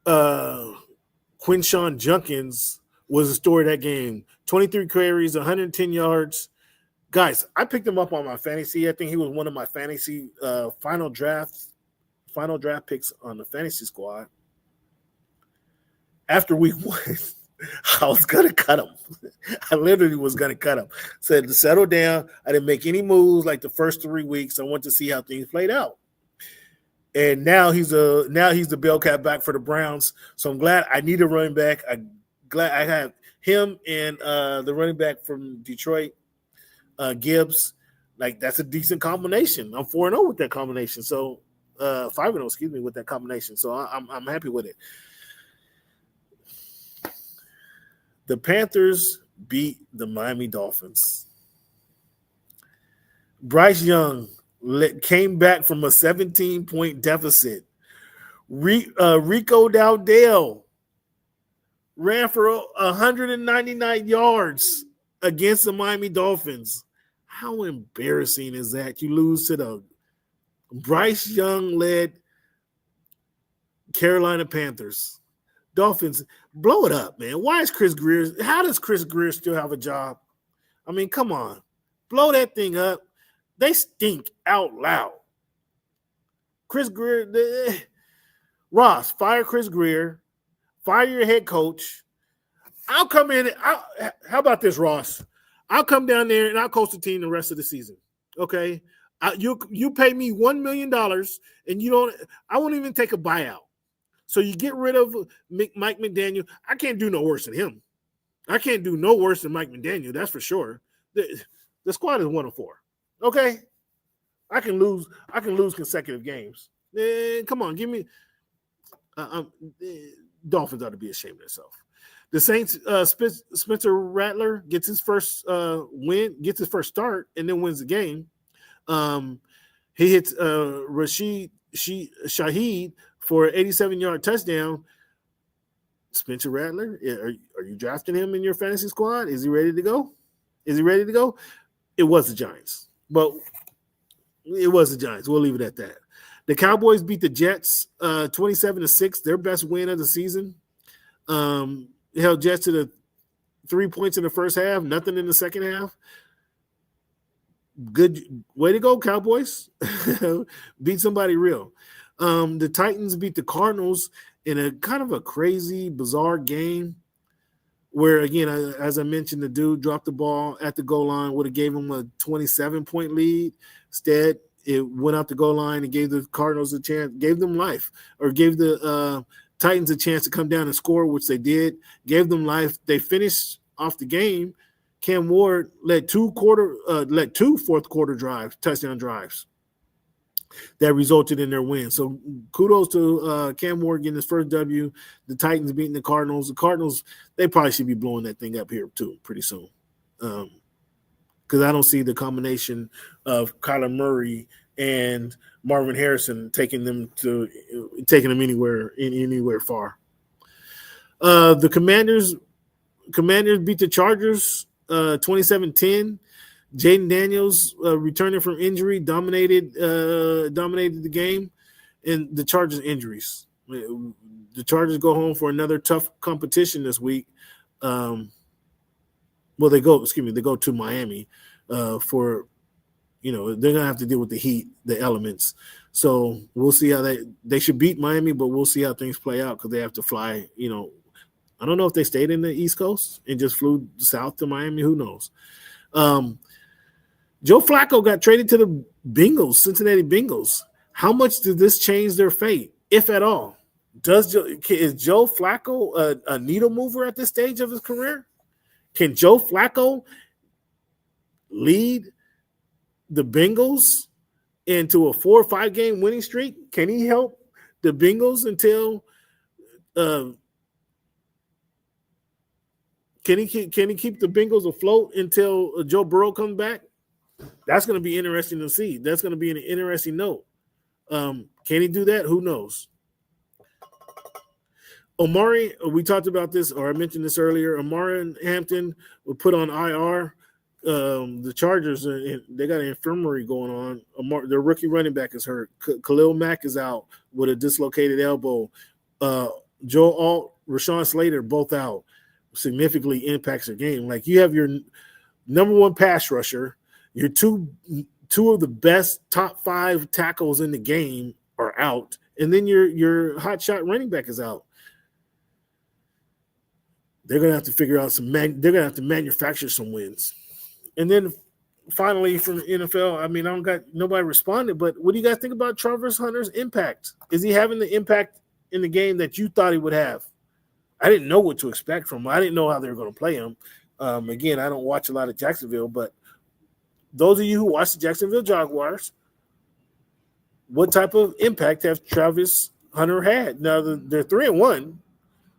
Quinshon Judkins was the story of that game. 23 carries, 110 yards. Guys, I picked him up on my fantasy. I think he was one of my fantasy final draft picks on the fantasy squad. After week 1, I was going to cut him. I literally was going to cut him. Said to settle down. I didn't make any moves like the first 3 weeks. I want to see how things played out. And now he's the bell cap back for the Browns. So I'm glad I need a running back. I'm glad I have him and the running back from Detroit, Gibbs. Like, that's a decent combination. I'm 4-0 with that combination. So 5-0, with that combination. So I'm happy with it. The Panthers beat the Miami Dolphins. Bryce Young came back from a 17-point deficit. Rico Dowdell ran for 199 yards against the Miami Dolphins. How embarrassing is that? You lose to the Bryce Young led Carolina Panthers. Dolphins, blow it up, man. Why is Chris Greer? How does Chris Greer still have a job? I mean, come on. Blow that thing up. They stink out loud. Chris Greer, Ross, fire Chris Greer. Fire your head coach. I'll come in. How about this, Ross? I'll come down there and I'll coach the team the rest of the season. Okay? You pay me $1 million and I won't even take a buyout. So you get rid of Mike McDaniel. I can't do no worse than him. I can't do no worse than Mike McDaniel. That's for sure. The squad is 1-4. Okay, I can lose consecutive games. Come on, give me. Dolphins ought to be ashamed of themselves. The Saints, Spencer Rattler gets his first win, gets his first start, and then wins the game. He hits Rashid Shaheed for an 87-yard touchdown. Spencer Rattler, are you drafting him in your fantasy squad? Is he ready to go? It was the Giants. But it was the Giants. We'll leave it at that. The Cowboys beat the Jets 27-6, their best win of the season. Held Jets to the 3 points in the first half, nothing in the second half. Good way to go, Cowboys. Beat somebody real. The Titans beat the Cardinals in a kind of a crazy, bizarre game where, again, as I mentioned, the dude dropped the ball at the goal line, would have gave him a 27-point lead. Instead, it went out the goal line and gave the Cardinals a chance, gave them life, or gave the Titans a chance to come down and score, which they did, gave them life. They finished off the game. Cam Ward led two fourth quarter drives, touchdown drives that resulted in their win. So kudos to Cam Ward getting his first W. The Titans beating the Cardinals. The Cardinals, they probably should be blowing that thing up here too pretty soon. Because I don't see the combination of Kyler Murray and Marvin Harrison taking them anywhere far. The Commanders beat the Chargers 27-10. Jaden Daniels returning from injury dominated the game, and the Chargers injuries. The Chargers go home for another tough competition this week. They go to Miami for, they're gonna have to deal with the heat, the elements. So we'll see how they should beat Miami, but we'll see how things play out because they have to fly. I don't know if they stayed in the East Coast and just flew south to Miami. Who knows? Joe Flacco got traded to the Cincinnati Bengals. How much did this change their fate, if at all? Is Joe Flacco a needle mover at this stage of his career? Can Joe Flacco lead the Bengals into a 4 or 5 game winning streak? Can he help the Bengals until can he keep the Bengals afloat until Joe Burrow comes back? That's going to be interesting to see. That's going to be an interesting note. Can he do that? Who knows? Omari, we talked about this, or I mentioned this earlier. Omari and Hampton were put on IR. The Chargers, they got an infirmary going on. Their rookie running back is hurt. Khalil Mack is out with a dislocated elbow. Joe Alt, Rashawn Slater, both out. Significantly impacts their game. Like, you have your number one pass rusher, your two of the best top 5 tackles in the game are out, and then your hot shot running back is out. They're gonna have to figure out they're gonna have to manufacture some wins. And then finally from the NFL, I mean, nobody responded, but what do you guys think about Travis Hunter's impact? Is he having the impact in the game that you thought he would have? I didn't know what to expect from him. I didn't know how they were going to play him. Again, I don't watch a lot of Jacksonville, but those of you who watch the Jacksonville Jaguars, what type of impact have Travis Hunter had? Now they're 3-1,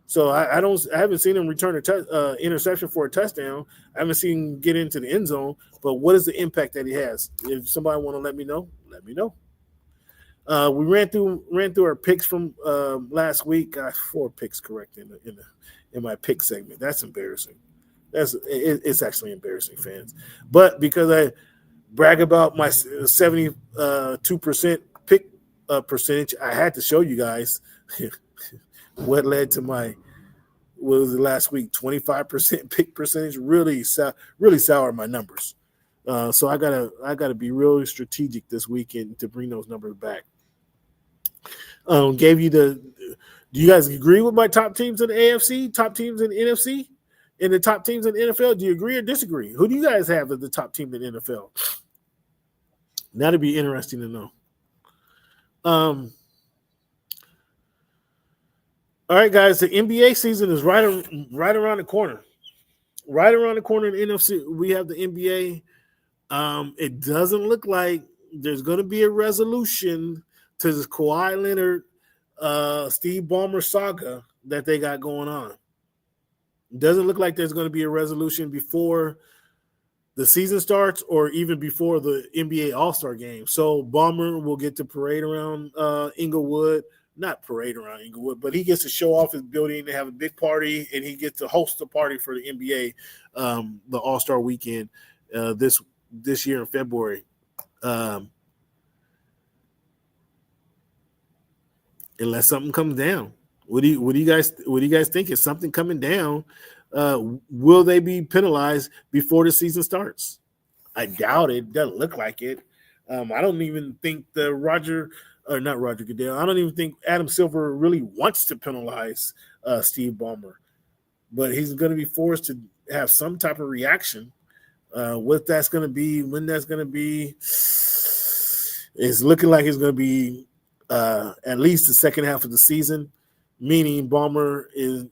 so I haven't seen him return a interception for a touchdown. I haven't seen him get into the end zone. But what is the impact that he has? If somebody want to let me know, let me know. We ran through our picks from last week. Got 4 picks correct in my pick segment. That's embarrassing. It's actually embarrassing, fans. But because I brag about my 72% percentage. I had to show you guys what led to my what was it last week 25% pick percentage. Really soured my numbers. So I gotta be really strategic this weekend to bring those numbers back. Do you guys agree with my top teams in the AFC, top teams in the NFC, and the top teams in the NFL? Do you agree or disagree? Who do you guys have as the top team in the NFL? That'd be interesting to know. All right, guys, the NBA season is right around the corner. Right around the corner in the NFC, we have the NBA. It doesn't look like there's going to be a resolution to this Kawhi Leonard, Steve Ballmer saga that they got going on. It doesn't look like there's going to be a resolution before the season starts or even before the NBA All-Star game. So Ballmer will get to parade around Inglewood. Not parade around Inglewood, but he gets to show off his building and have a big party, and he gets to host a party for the NBA, the All-Star weekend this year in February. Unless something comes down. What do you guys think? Is something coming down? Will they be penalized before the season starts? I doubt it. Doesn't look like it. I don't even think not Roger Goodell. I don't even think Adam Silver really wants to penalize Steve Ballmer, but he's going to be forced to have some type of reaction. What that's going to be, when that's going to be, it's looking like it's going to be at least the second half of the season, meaning Ballmer is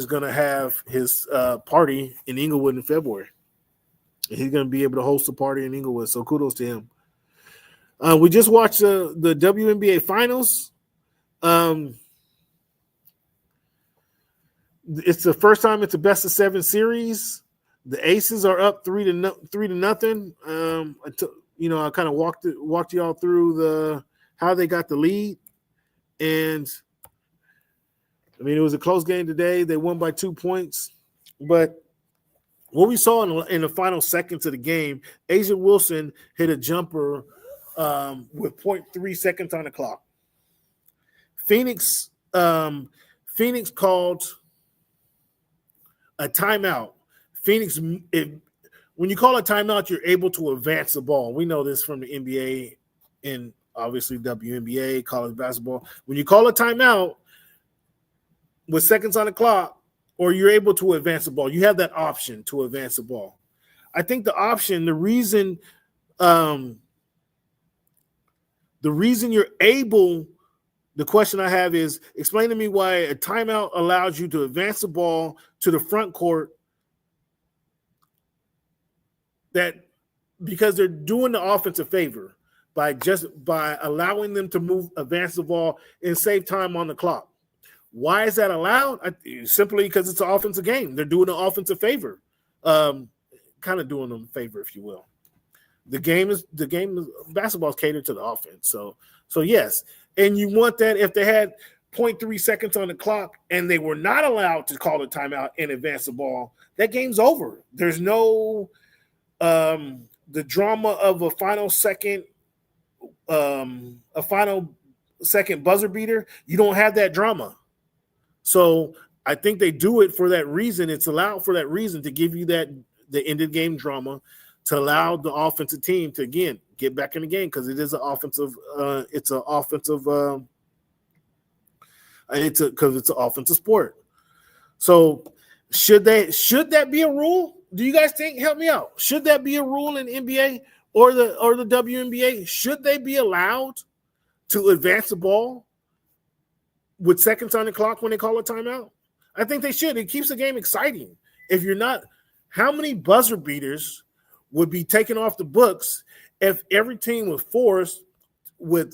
going to have his party in Inglewood in February. And he's going to be able to host a party in Inglewood, so kudos to him. We just watched the WNBA finals. It's the first time it's a best of 7 series. The Aces are up 3-0. I kind of walked y'all through how they got the lead, and I mean it was a close game today. They won by 2 points, but what we saw in the final seconds of the game, Asia Wilson hit a jumper with 0.3 seconds on the clock. Phoenix called a timeout. Phoenix, when you call a timeout, you're able to advance the ball. We know this from the NBA and obviously WNBA, college basketball. When you call a timeout with seconds on the clock, or you're able to advance the ball, you have that option to advance the ball. I think the reason you're able, the question I have is, explain to me why a timeout allows you to advance the ball to the front court. That because they're doing the offense a favor by allowing them to advance the ball and save time on the clock. Why is that allowed? Simply because it's an offensive game. They're doing an offensive favor, kind of doing them a favor, if you will. The game is basketball is catered to the offense. So yes, and you want that if they had 0.3 seconds on the clock and they were not allowed to call a timeout and advance the ball, that game's over. There's no the drama of a final second buzzer beater. You don't have that drama. So I think they do it for that reason. It's allowed for that reason to give you the end of game drama, to allow the offensive team to again get back in the game, because it is an offensive. It's an offensive sport. So should that be a rule? Do you guys think? Help me out. Should that be a rule in NBA or the WNBA? Should they be allowed to advance the ball with seconds on the clock when they call a timeout? I think they should. It keeps the game exciting. If you're not, how many buzzer beaters would be taken off the books if every team was forced with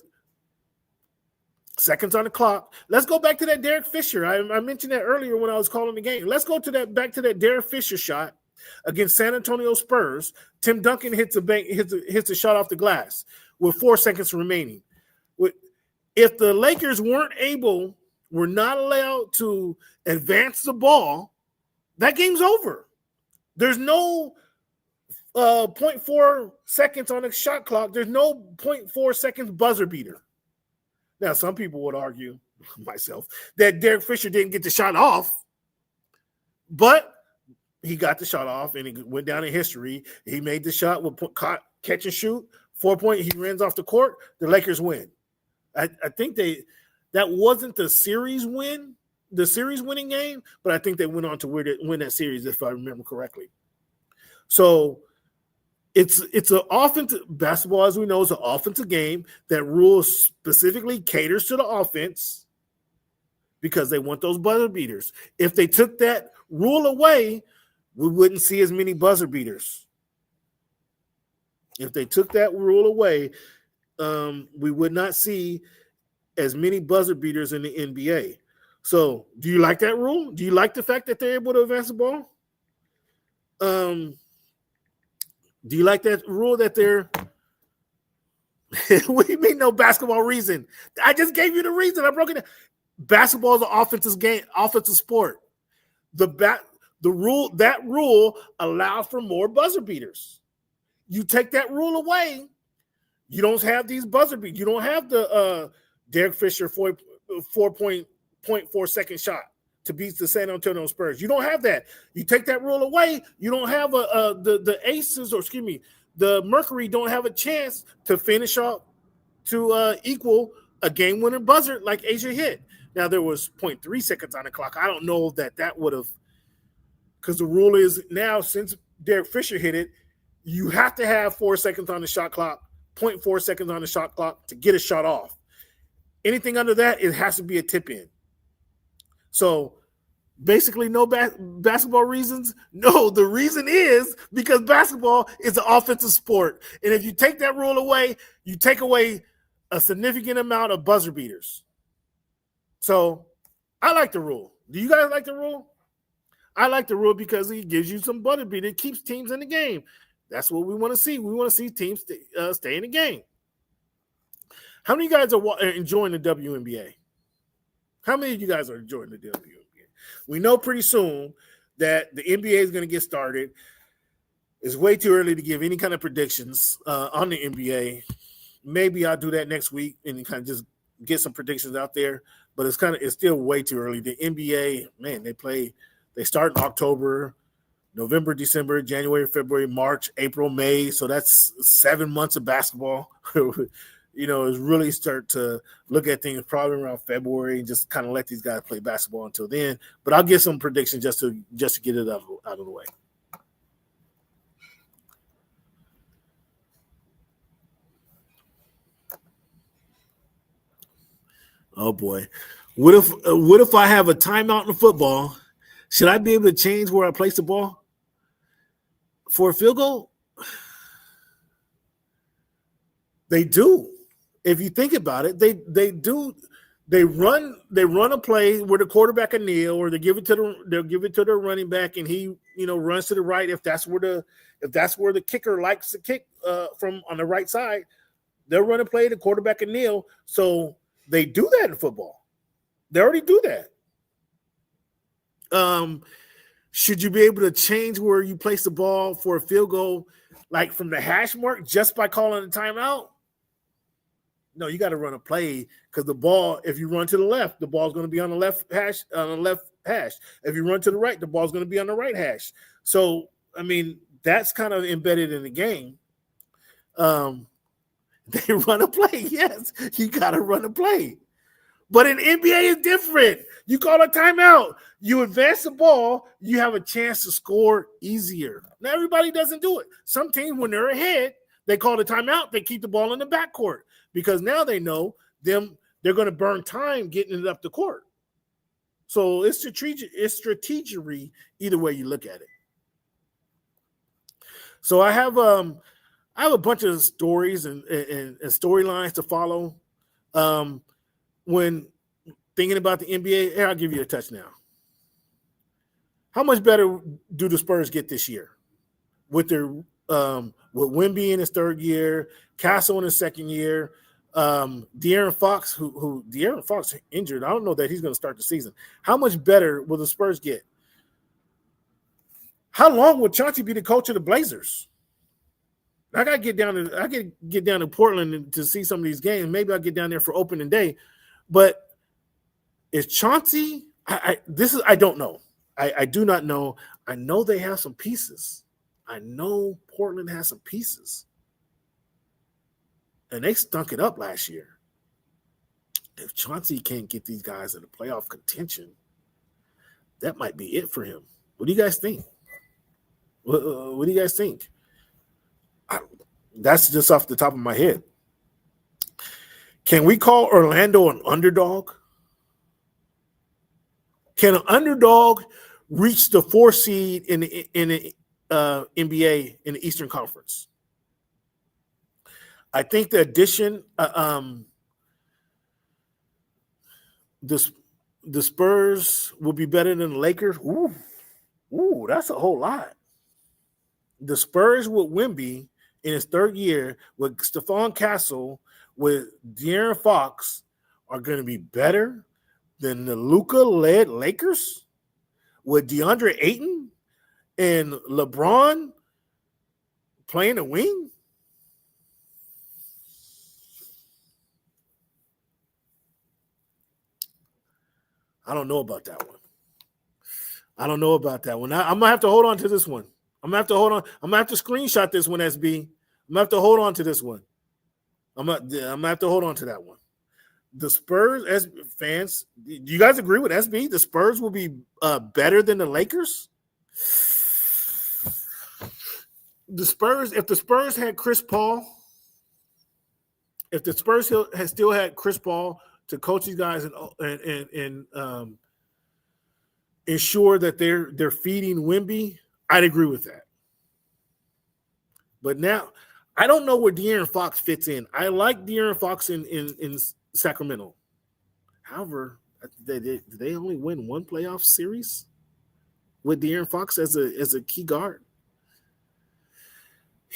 seconds on the clock? Let's go back to that Derek Fisher. I mentioned that earlier when I was calling the game. Let's go back to that Derek Fisher shot against San Antonio Spurs. Tim Duncan hits a shot off the glass with 4 seconds remaining. If the Lakers were not allowed to advance the ball, that game's over. There's no 0.4 seconds on the shot clock. There's no 0.4 seconds buzzer beater. Now, some people would argue, myself, that Derek Fisher didn't get the shot off, but he got the shot off and it went down in history. He made the shot with catch and shoot, 4 point. He runs off the court. The Lakers win. I think that wasn't the series win, the series winning game, but I think they went on to win that series if I remember correctly. So it's an offensive basketball, as we know, is an offensive game that rules specifically caters to the offense because they want those buzzer beaters. If they took that rule away, we wouldn't see as many buzzer beaters. If they took that rule away, we would not see as many buzzer beaters in the NBA. So do you like that rule? Do you like the fact that they're able to advance the ball? Do you like that rule that they're – what do you mean no basketball reason? I just gave you the reason. I broke it down. Basketball is an offensive game, offensive sport. That rule allows for more buzzer beaters. You take that rule away, you don't have these buzzer beaters. You don't have the Derek Fisher 4.4 second shot to beat the San Antonio Spurs. You don't have that. You take that rule away, you don't have the Aces, or excuse me, the Mercury don't have a chance to finish up to equal a game-winner buzzer like Asia hit. Now, there was 0.3 seconds on the clock. I don't know that would have, because the rule is now, since Derek Fisher hit it, you have to have 4 seconds on the shot clock, 0.4 seconds on the shot clock to get a shot off. Anything under that, it has to be a tip-in. So basically no basketball reasons. No, the reason is because basketball is an offensive sport. And if you take that rule away, you take away a significant amount of buzzer beaters. So I like the rule. Do you guys like the rule? I like the rule because it gives you some buzzer beater. It keeps teams in the game. That's what we want to see. We want to see teams stay in the game. How many of you guys are enjoying the WNBA? How many of you guys are enjoying the WNBA? We know pretty soon that the NBA is going to get started. It's way too early to give any kind of predictions on the NBA. Maybe I'll do that next week and kind of just get some predictions out there. But it's still way too early. The NBA, man, they start in October, November, December, January, February, March, April, May. So that's 7 months of basketball. Is really start to look at things probably around February and just kind of let these guys play basketball until then. But I'll give some predictions just to get it out of the way. Oh boy, what if I have a timeout in football? Should I be able to change where I place the ball for a field goal? They do. If you think about it, they do. They run a play where the quarterback will kneel, or they'll give it to their running back, and he runs to the right. If that's where the kicker likes to kick from on the right side, they'll run a play. The quarterback will kneel. So they do that in football. They already do that. Should you be able to change where you place the ball for a field goal, like from the hash mark, just by calling a timeout? No, you got to run a play because the ball, if you run to the left, the ball's going to be on the left hash. If you run to the right, the ball's going to be on the right hash. So, I mean, that's kind of embedded in the game. They run a play. Yes, you got to run a play. But in NBA, is different. You call a timeout. You advance the ball. You have a chance to score easier. Now, everybody doesn't do it. Some teams, when they're ahead, they call the timeout. They keep the ball in the backcourt because now they know they're going to burn time getting it up the court. So it's strategery either way you look at it. So I have a bunch of stories and storylines to follow. When thinking about the NBA, here, I'll give you a touchdown. How much better do the Spurs get this year with their with Wemby in his third year, Castle in his second year, De'Aaron Fox, who De'Aaron Fox injured. I don't know that he's going to start the season. How much better will the Spurs get? How long will Chauncey be the coach of the Blazers? I gotta get down to Portland to see some of these games. Maybe I'll get down there for opening day. But is Chauncey? I don't know. I do not know. I know they have some pieces. I know Portland has some pieces. And they stunk it up last year. If Chauncey can't get these guys in the playoff contention, that might be it for him. What do you guys think? What do you guys think? That's just off the top of my head. Can we call Orlando an underdog? Can an underdog reach the 4 seed in the NBA in the Eastern Conference? I think the addition, the Spurs will be better than the Lakers. Ooh, that's a whole lot. The Spurs with Wemby in his third year, with Stephon Castle, with De'Aaron Fox, are going to be better than the Luka-led Lakers with DeAndre Ayton and LeBron playing the wing. I don't know about that one. I'm going to have to hold on to this one. I'm going to have to screenshot this one, SB. I'm going to have to hold on to this one. I'm going to have to hold on to that one. The Spurs, fans, do you guys agree with SB? The Spurs will be better than the Lakers? If the Spurs had Chris Paul, if the Spurs had still had Chris Paul to coach these guys and ensure that they're feeding Wemby, I'd agree with that. But now, I don't know where De'Aaron Fox fits in. I like De'Aaron Fox in Sacramento. However, did they only win one playoff series with De'Aaron Fox as a key guard?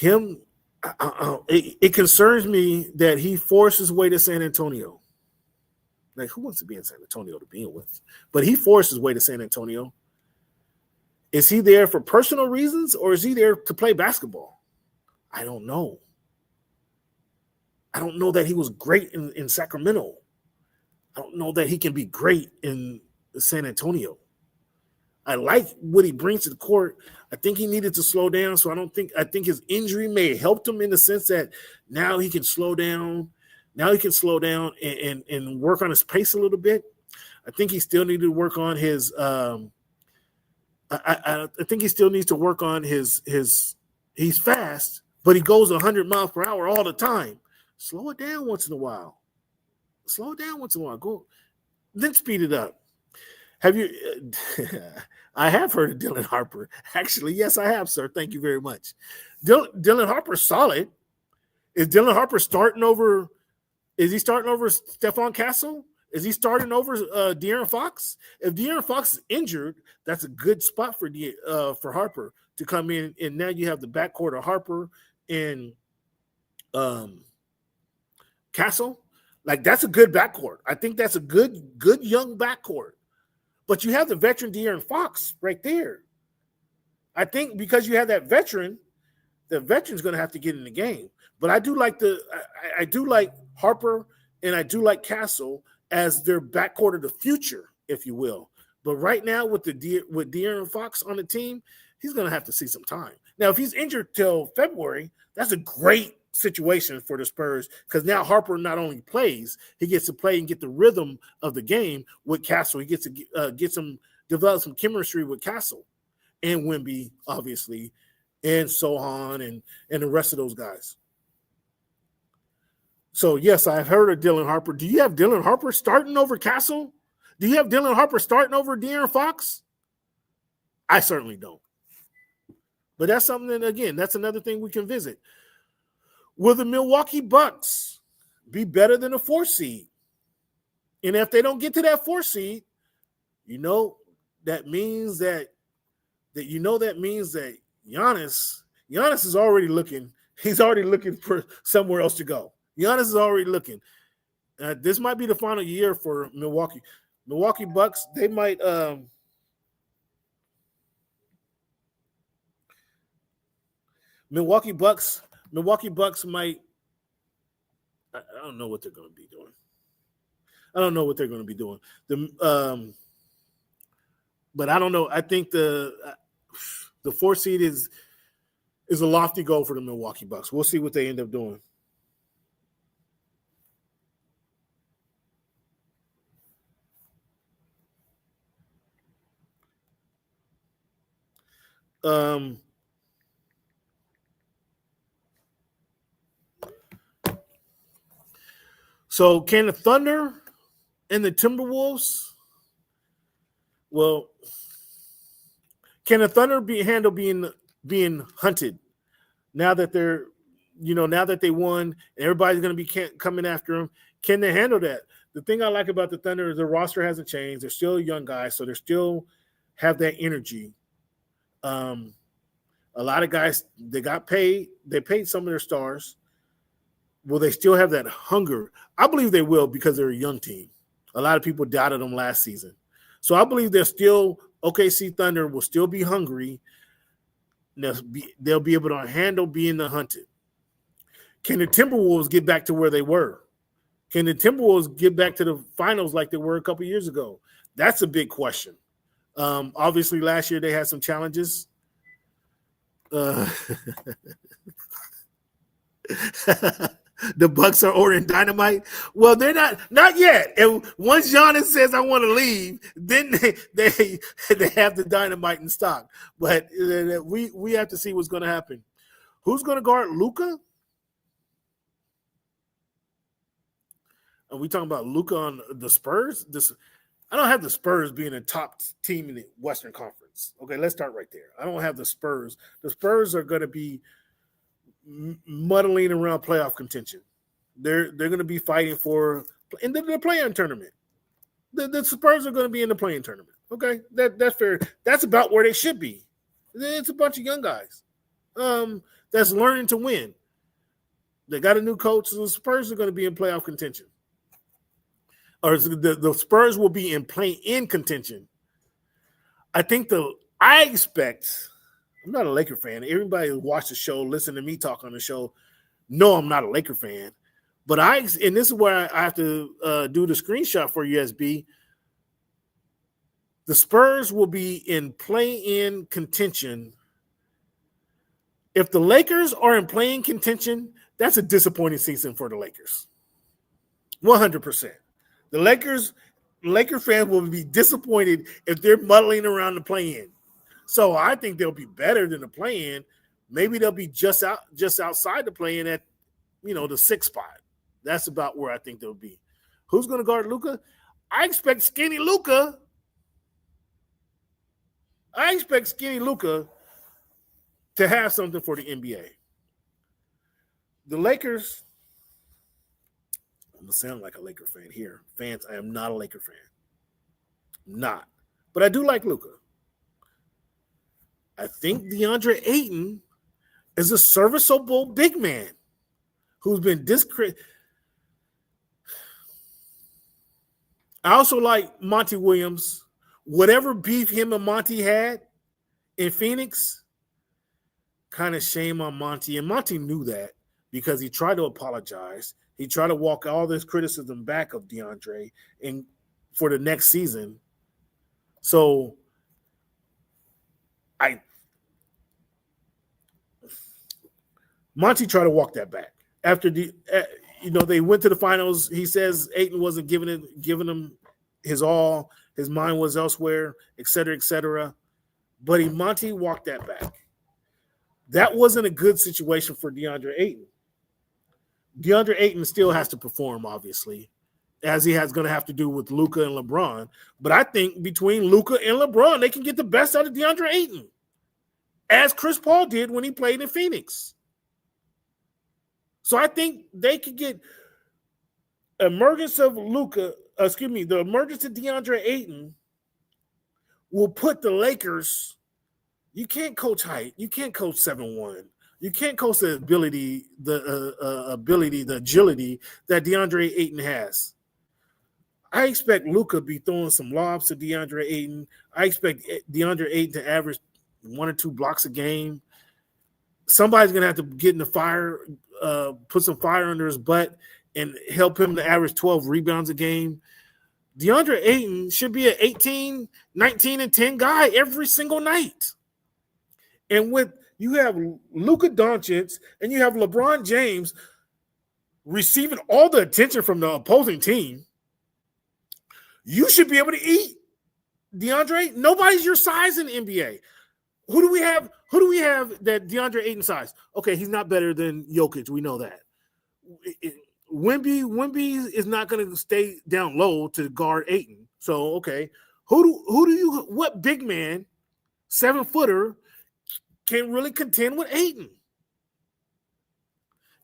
It concerns me that he forced his way to San Antonio. Like, who wants to be in San Antonio to begin with? But he forced his way to San Antonio. Is he there for personal reasons, or is he there to play basketball? I don't know. I don't know that he was great in Sacramento. I don't know that he can be great in San Antonio. I like what he brings to the court. I think he needed to slow down, so I think his injury may have helped him in the sense that now he can slow down. Now he can slow down and work on his pace a little bit. I think he still needed to work on his I think he still needs to work on his he's fast, but he goes 100 miles per hour all the time. Slow it down once in a while. Go, then speed it up. Have you? I have heard of Dylan Harper. Actually, yes, I have, sir. Thank you very much. Dylan Harper's solid. Is Dylan Harper starting over? Is he starting over Stephon Castle? Is he starting over De'Aaron Fox? If De'Aaron Fox is injured, that's a good spot for Harper to come in, and now you have the backcourt of Harper and Castle. Like, that's a good backcourt. I think that's a good young backcourt. But you have the veteran De'Aaron Fox right there. I think because you have that veteran, the veteran's going to have to get in the game. But I do like I do like Harper and I do like Castle as their backcourt of the future, if you will. But right now with De'Aaron Fox on the team, he's going to have to see some time. Now, if he's injured till February, that's a great situation for the Spurs because now Harper not only plays, he gets to play and get the rhythm of the game with Castle. He gets to develop some chemistry with Castle and Wemby, obviously, and Sohan and the rest of those guys. So, yes, I've heard of Dylan Harper. Do you have Dylan Harper starting over Castle? Do you have Dylan Harper starting over De'Aaron Fox? I certainly don't. But that's something that, again, that's another thing we can visit. Will the Milwaukee Bucks be better than a 4 seed? And if they don't get to that 4 seed, that means that Giannis is already looking. He's already looking for somewhere else to go. Giannis is already looking. This might be the final year for Milwaukee. Milwaukee Bucks, they might Milwaukee Bucks Milwaukee Bucks might. I don't know what they're going to be doing. But I don't know. I think the 4th seed is a lofty goal for the Milwaukee Bucks. We'll see what they end up doing. So can the Thunder and the Timberwolves? Well, can the Thunder handle being hunted now that they're, now that they won, everybody's going to be coming after them? Can they handle that? The thing I like about the Thunder is the roster hasn't changed. They're still young guys, so they still have that energy. A lot of guys, they got paid. They paid some of their stars. Will they still have that hunger? I believe they will because they're a young team. A lot of people doubted them last season. So I believe they're still OKC Thunder will still be hungry. They'll be able to handle being the hunted. Can the Timberwolves get back to where they were? Can the Timberwolves get back to the finals like they were a couple years ago? That's a big question. Obviously, last year they had some challenges. The Bucks are ordering dynamite. Well, they're not yet. And once Giannis says I want to leave, then they have the dynamite in stock. But we have to see what's going to happen. Who's going to guard Luka? Are we talking about Luka on the Spurs? I don't have the Spurs being a top team in the Western Conference. Okay, let's start right there. I don't have the Spurs. The Spurs are going to be muddling around playoff contention. They're going to be fighting for in the play-in tournament. The Spurs are going to be in the play-in tournament. Okay, that's fair. That's about where they should be. It's a bunch of young guys that's learning to win. They got a new coach, so the Spurs are going to be in playoff contention. Or the Spurs will be in play-in contention. I expect. I'm not a Laker fan. Everybody who watched the show, listen to me talk on the show, know I'm not a Laker fan. But and this is where I have to do the screenshot for USB. The Spurs will be in play-in contention. If the Lakers are in play-in contention, that's a disappointing season for the Lakers. 100%. The Laker fans will be disappointed if they're muddling around the play-in. So I think they'll be better than the play-in. Maybe they'll be just outside the play-in at, the 6th spot. That's about where I think they'll be. Who's going to guard Luka? I expect skinny Luka. To have something for the NBA. The Lakers. I'm going to sound like a Laker fan here. Fans, I am not a Laker fan. Not. But I do like Luka. I think DeAndre Ayton is a serviceable big man who's been discredited. I also like Monty Williams. Whatever beef him and Monty had in Phoenix, kind of shame on Monty. And Monty knew that because he tried to apologize. He tried to walk all this criticism back of DeAndre and for the next season. So Monty tried to walk that back. After they went to the finals, he says Ayton wasn't giving him his all. His mind was elsewhere, et cetera, et cetera. But Monty walked that back. That wasn't a good situation for DeAndre Ayton. DeAndre Ayton still has to perform, obviously, as he going to have to do with Luka and LeBron. But I think between Luka and LeBron, they can get the best out of DeAndre Ayton, as Chris Paul did when he played in Phoenix. So I think they could get the emergence of DeAndre Ayton will put the Lakers. You can't coach height. You can't coach 7-1. You can't coach the agility that DeAndre Ayton has. I expect Luka to be throwing some lobs to DeAndre Ayton. I expect DeAndre Ayton to average 1 or 2 blocks a game. somebody's going to have to get in the fire, put some fire under his butt and help him to average 12 rebounds a game. DeAndre Ayton should be an 18, 19, and 10 guy every single night. And with you have Luka Doncic and you have LeBron James receiving all the attention from the opposing team, you should be able to eat. DeAndre, nobody's your size in the NBA. Who do we have? Who do we have that DeAndre Ayton size? Okay, he's not better than Jokic. We know that. Wemby is not going to stay down low to guard Ayton. So, okay, what big man, 7-footer, can really contend with Ayton?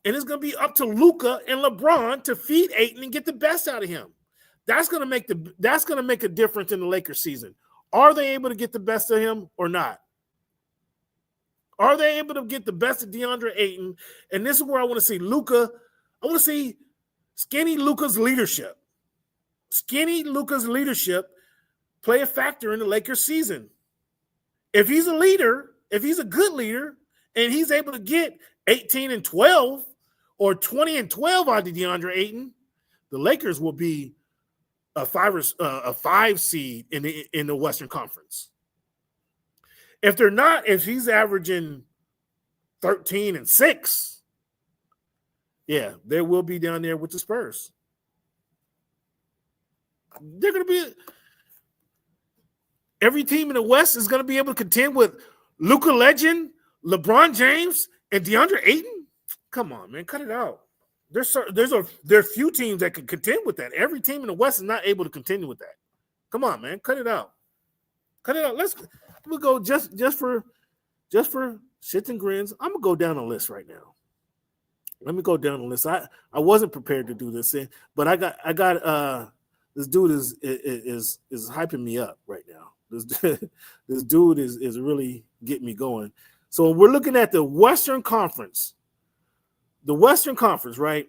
And it's going to be up to Luka and LeBron to feed Ayton and get the best out of him. That's going to make a difference in the Lakers season. Are they able to get the best of him or not? Are they able to get the best of DeAndre Ayton? And this is where I want to see Luka. I want to see skinny Luka's leadership. Skinny Luka's leadership play a factor in the Lakers season. If he's a leader, if he's a good leader, and he's able to get 18 and 12 or 20 and 12 out of DeAndre Ayton, the Lakers will be a 5 seed in the Western Conference. If they're not, if he's averaging 13 and 6, yeah, they will be down there with the Spurs. They're going to be every team in the West is going to be able to contend with Luka Legend, LeBron James, and DeAndre Ayton. Come on, man, cut it out. There are few teams that can contend with that. Every team in the West is not able to contend with that. Come on, man, cut it out. Cut it out. We'll go just for shits and grins. I'm gonna go down the list right now. Let me go down the list. I wasn't prepared to do this, but I got this dude is hyping me up right now. This dude is really getting me going. So we're looking at the Western Conference. The Western Conference, right?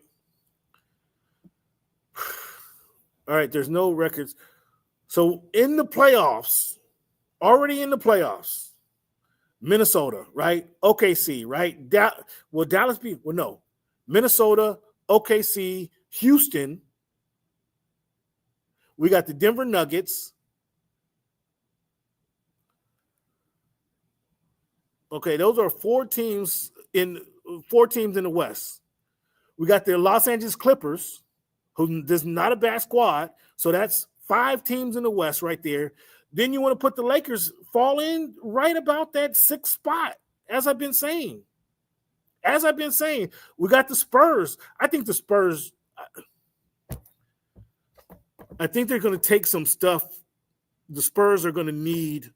All right, there's no records. So in the playoffs, already in the playoffs, Minnesota, right? OKC, right? Dallas be? Well, no. Minnesota, OKC, Houston. We got the Denver Nuggets. Okay, those are four teams in the West. We got the Los Angeles Clippers, who is not a bad squad. So that's 5 teams in the West right there. Then you want to put the Lakers fall in right about that 6th spot, as I've been saying. We got the Spurs. I think the Spurs, I think they're going to take some stuff. The Spurs are going to need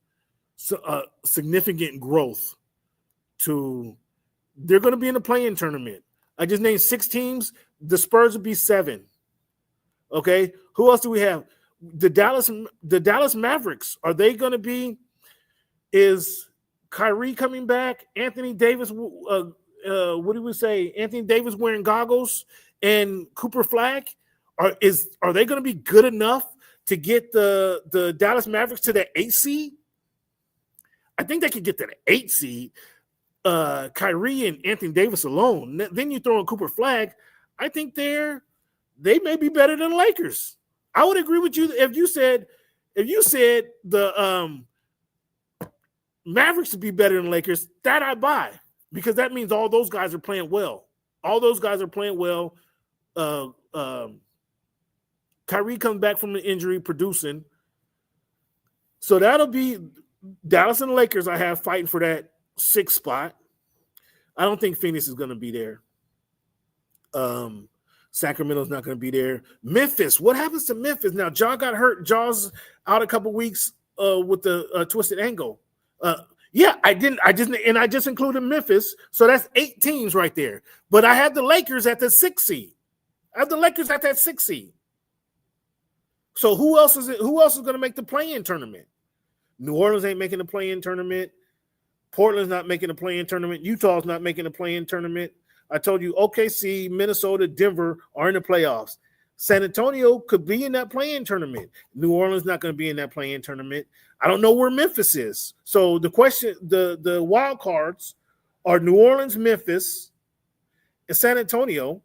significant growth they're going to be in the play-in tournament. I just named 6 teams. The Spurs would be 7. Okay. Who else do we have? The Dallas Mavericks. Are they going to be? Is Kyrie coming back? Anthony Davis. What do we say? Anthony Davis wearing goggles and Cooper Flag. Are they going to be good enough to get the Dallas Mavericks to the 8th seed? I think they could get to the 8th seed. Kyrie and Anthony Davis alone. Then you throw in Cooper Flag. I think they may be better than the Lakers. I would agree with you if you said the Mavericks would be better than the Lakers. That I buy, because that means all those guys are playing well. Kyrie comes back from the injury, producing. So that'll be Dallas and the Lakers. I have fighting for that 6th spot. I don't think Phoenix is going to be there. Sacramento's not going to be there. Memphis. What happens to Memphis? Now, Jaw got hurt. Jaw's out a couple weeks with the twisted ankle. Yeah, I just included Memphis. So that's 8 teams right there. But I had the Lakers at the 6th seed. So who else is going to make the play-in tournament? New Orleans ain't making the play-in tournament. Portland's not making the play-in tournament. Utah's not making the play-in tournament. I told you OKC, Minnesota, Denver are in the playoffs. San Antonio could be in that play-in tournament. New Orleans not going to be in that play-in tournament. I don't know where Memphis is. So the question, the wild cards are New Orleans, Memphis, and San Antonio.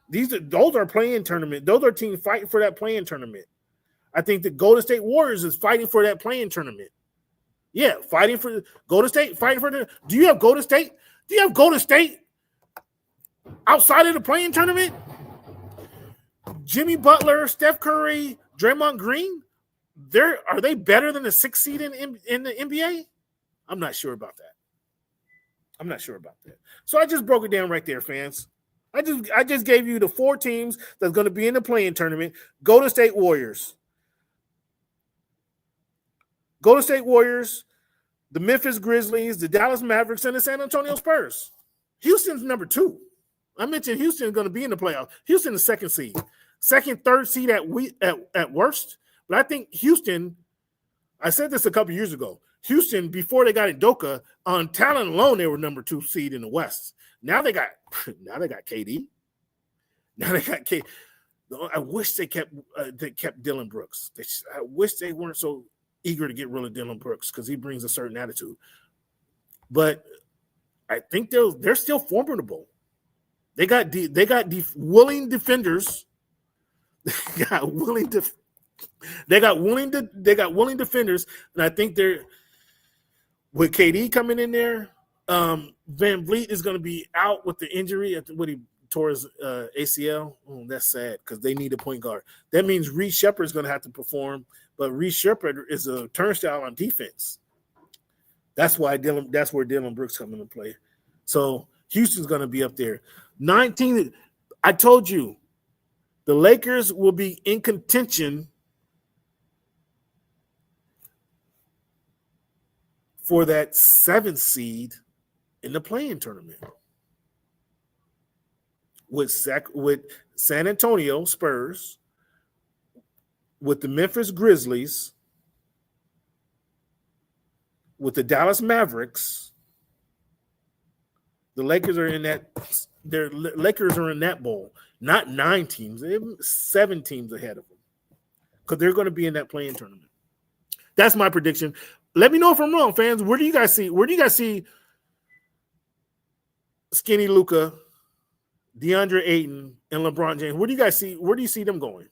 Those are playing tournament. Those are teams fighting for that playing tournament. I think the Golden State Warriors is fighting for that playing tournament. Yeah, fighting for Golden State, fighting for the. Do you have Golden State? Do you have Golden State outside of the playing tournament? Jimmy Butler, Steph Curry, Draymond Green, are they better than the 6th seed in the NBA? I'm not sure about that. So I just broke it down right there, fans. I just gave you the 4 teams that's going to be in the playing tournament. Golden State Warriors, the Memphis Grizzlies, the Dallas Mavericks, and the San Antonio Spurs. Houston's number 2. I mentioned Houston is going to be in the playoffs. Houston is 2nd seed, 2nd, 3rd seed at worst. But I think Houston, I said this a couple years ago, Houston, before they got Udoka, on talent alone, they were number 2 seed in the West. Now they got KD. Now they got KD. I wish they kept Dillon Brooks. I wish they weren't so eager to get rid of Dillon Brooks because he brings a certain attitude. But I think they're still formidable. They got willing defenders. They got willing defenders, and I think they're with KD coming in there. Van Vliet is going to be out with the injury after what he tore his ACL. Oh, that's sad because they need a point guard. That means Reed Shepherd is going to have to perform, but Reed Shepherd is a turnstile on defense. That's where Dillon Brooks comes into play. So Houston's going to be up there. 19. I told you, the Lakers will be in contention for that 7th seed in the play-in tournament with San Antonio Spurs, with the Memphis Grizzlies, with the Dallas Mavericks. The Lakers are in that. Lakers are in that bowl. Not 9 teams, 7 teams ahead of them, because they're going to be in that play-in tournament. That's my prediction. Let me know if I'm wrong, fans. Where do you guys see Skinny Luka, DeAndre Ayton, and LeBron James? Where do you see them going?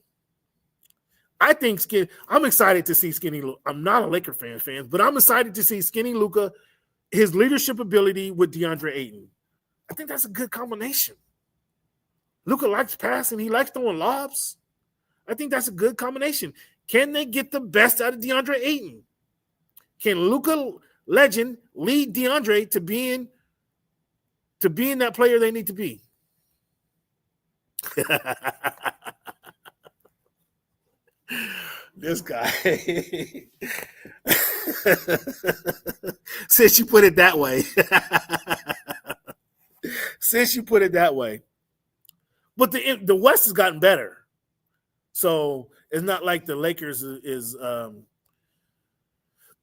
I think I'm excited to see Skinny Luka. I'm not a Laker fan, but I'm excited to see Skinny Luka, his leadership ability with DeAndre Ayton. I think that's a good combination. Luka likes passing. He likes throwing lobs. I think that's a good combination. Can they get the best out of DeAndre Ayton? Can Luka Legend lead DeAndre to being that player they need to be? This guy. Since you put it that way. But the West has gotten better. So it's not like the Lakers is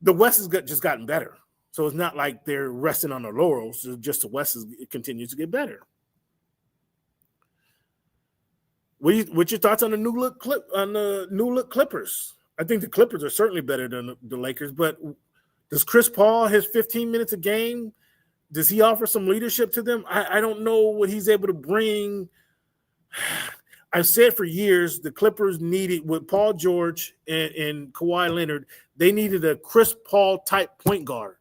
the West has just gotten better. So it's not like they're resting on their laurels. It's just the West continues to get better. What's your thoughts on the new look Clippers? I think the Clippers are certainly better than the Lakers, but does Chris Paul, his 15 minutes a game, does he offer some leadership to them? I don't know what he's able to bring. I've said for years the Clippers needed, with Paul George and Kawhi Leonard, they needed a Chris Paul type point guard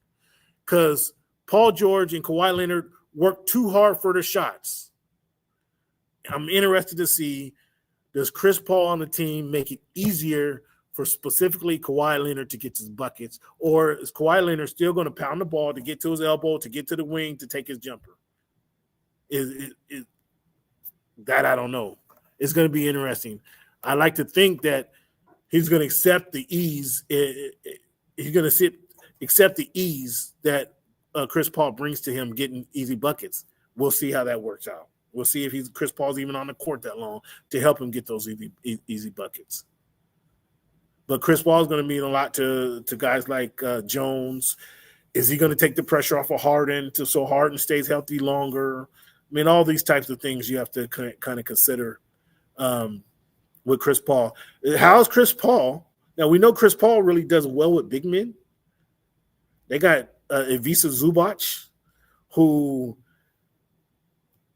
because Paul George and Kawhi Leonard worked too hard for their shots. I'm interested to see, does Chris Paul on the team make it easier for specifically Kawhi Leonard to get his buckets, or is Kawhi Leonard still going to pound the ball to get to his elbow, to get to the wing, to take his jumper? Is that I don't know. It's going to be interesting. I like to think that he's going to accept the ease. He's going to accept the ease that Chris Paul brings to him getting easy buckets. We'll see how that works out. We'll see if Chris Paul's even on the court that long to help him get those easy buckets. But Chris Paul's going to mean a lot to guys like Jones. Is he going to take the pressure off of Harden so Harden stays healthy longer? I mean, all these types of things you have to kind of consider with Chris Paul. How's Chris Paul? Now, we know Chris Paul really does well with big men. They got Ivica Zubac, who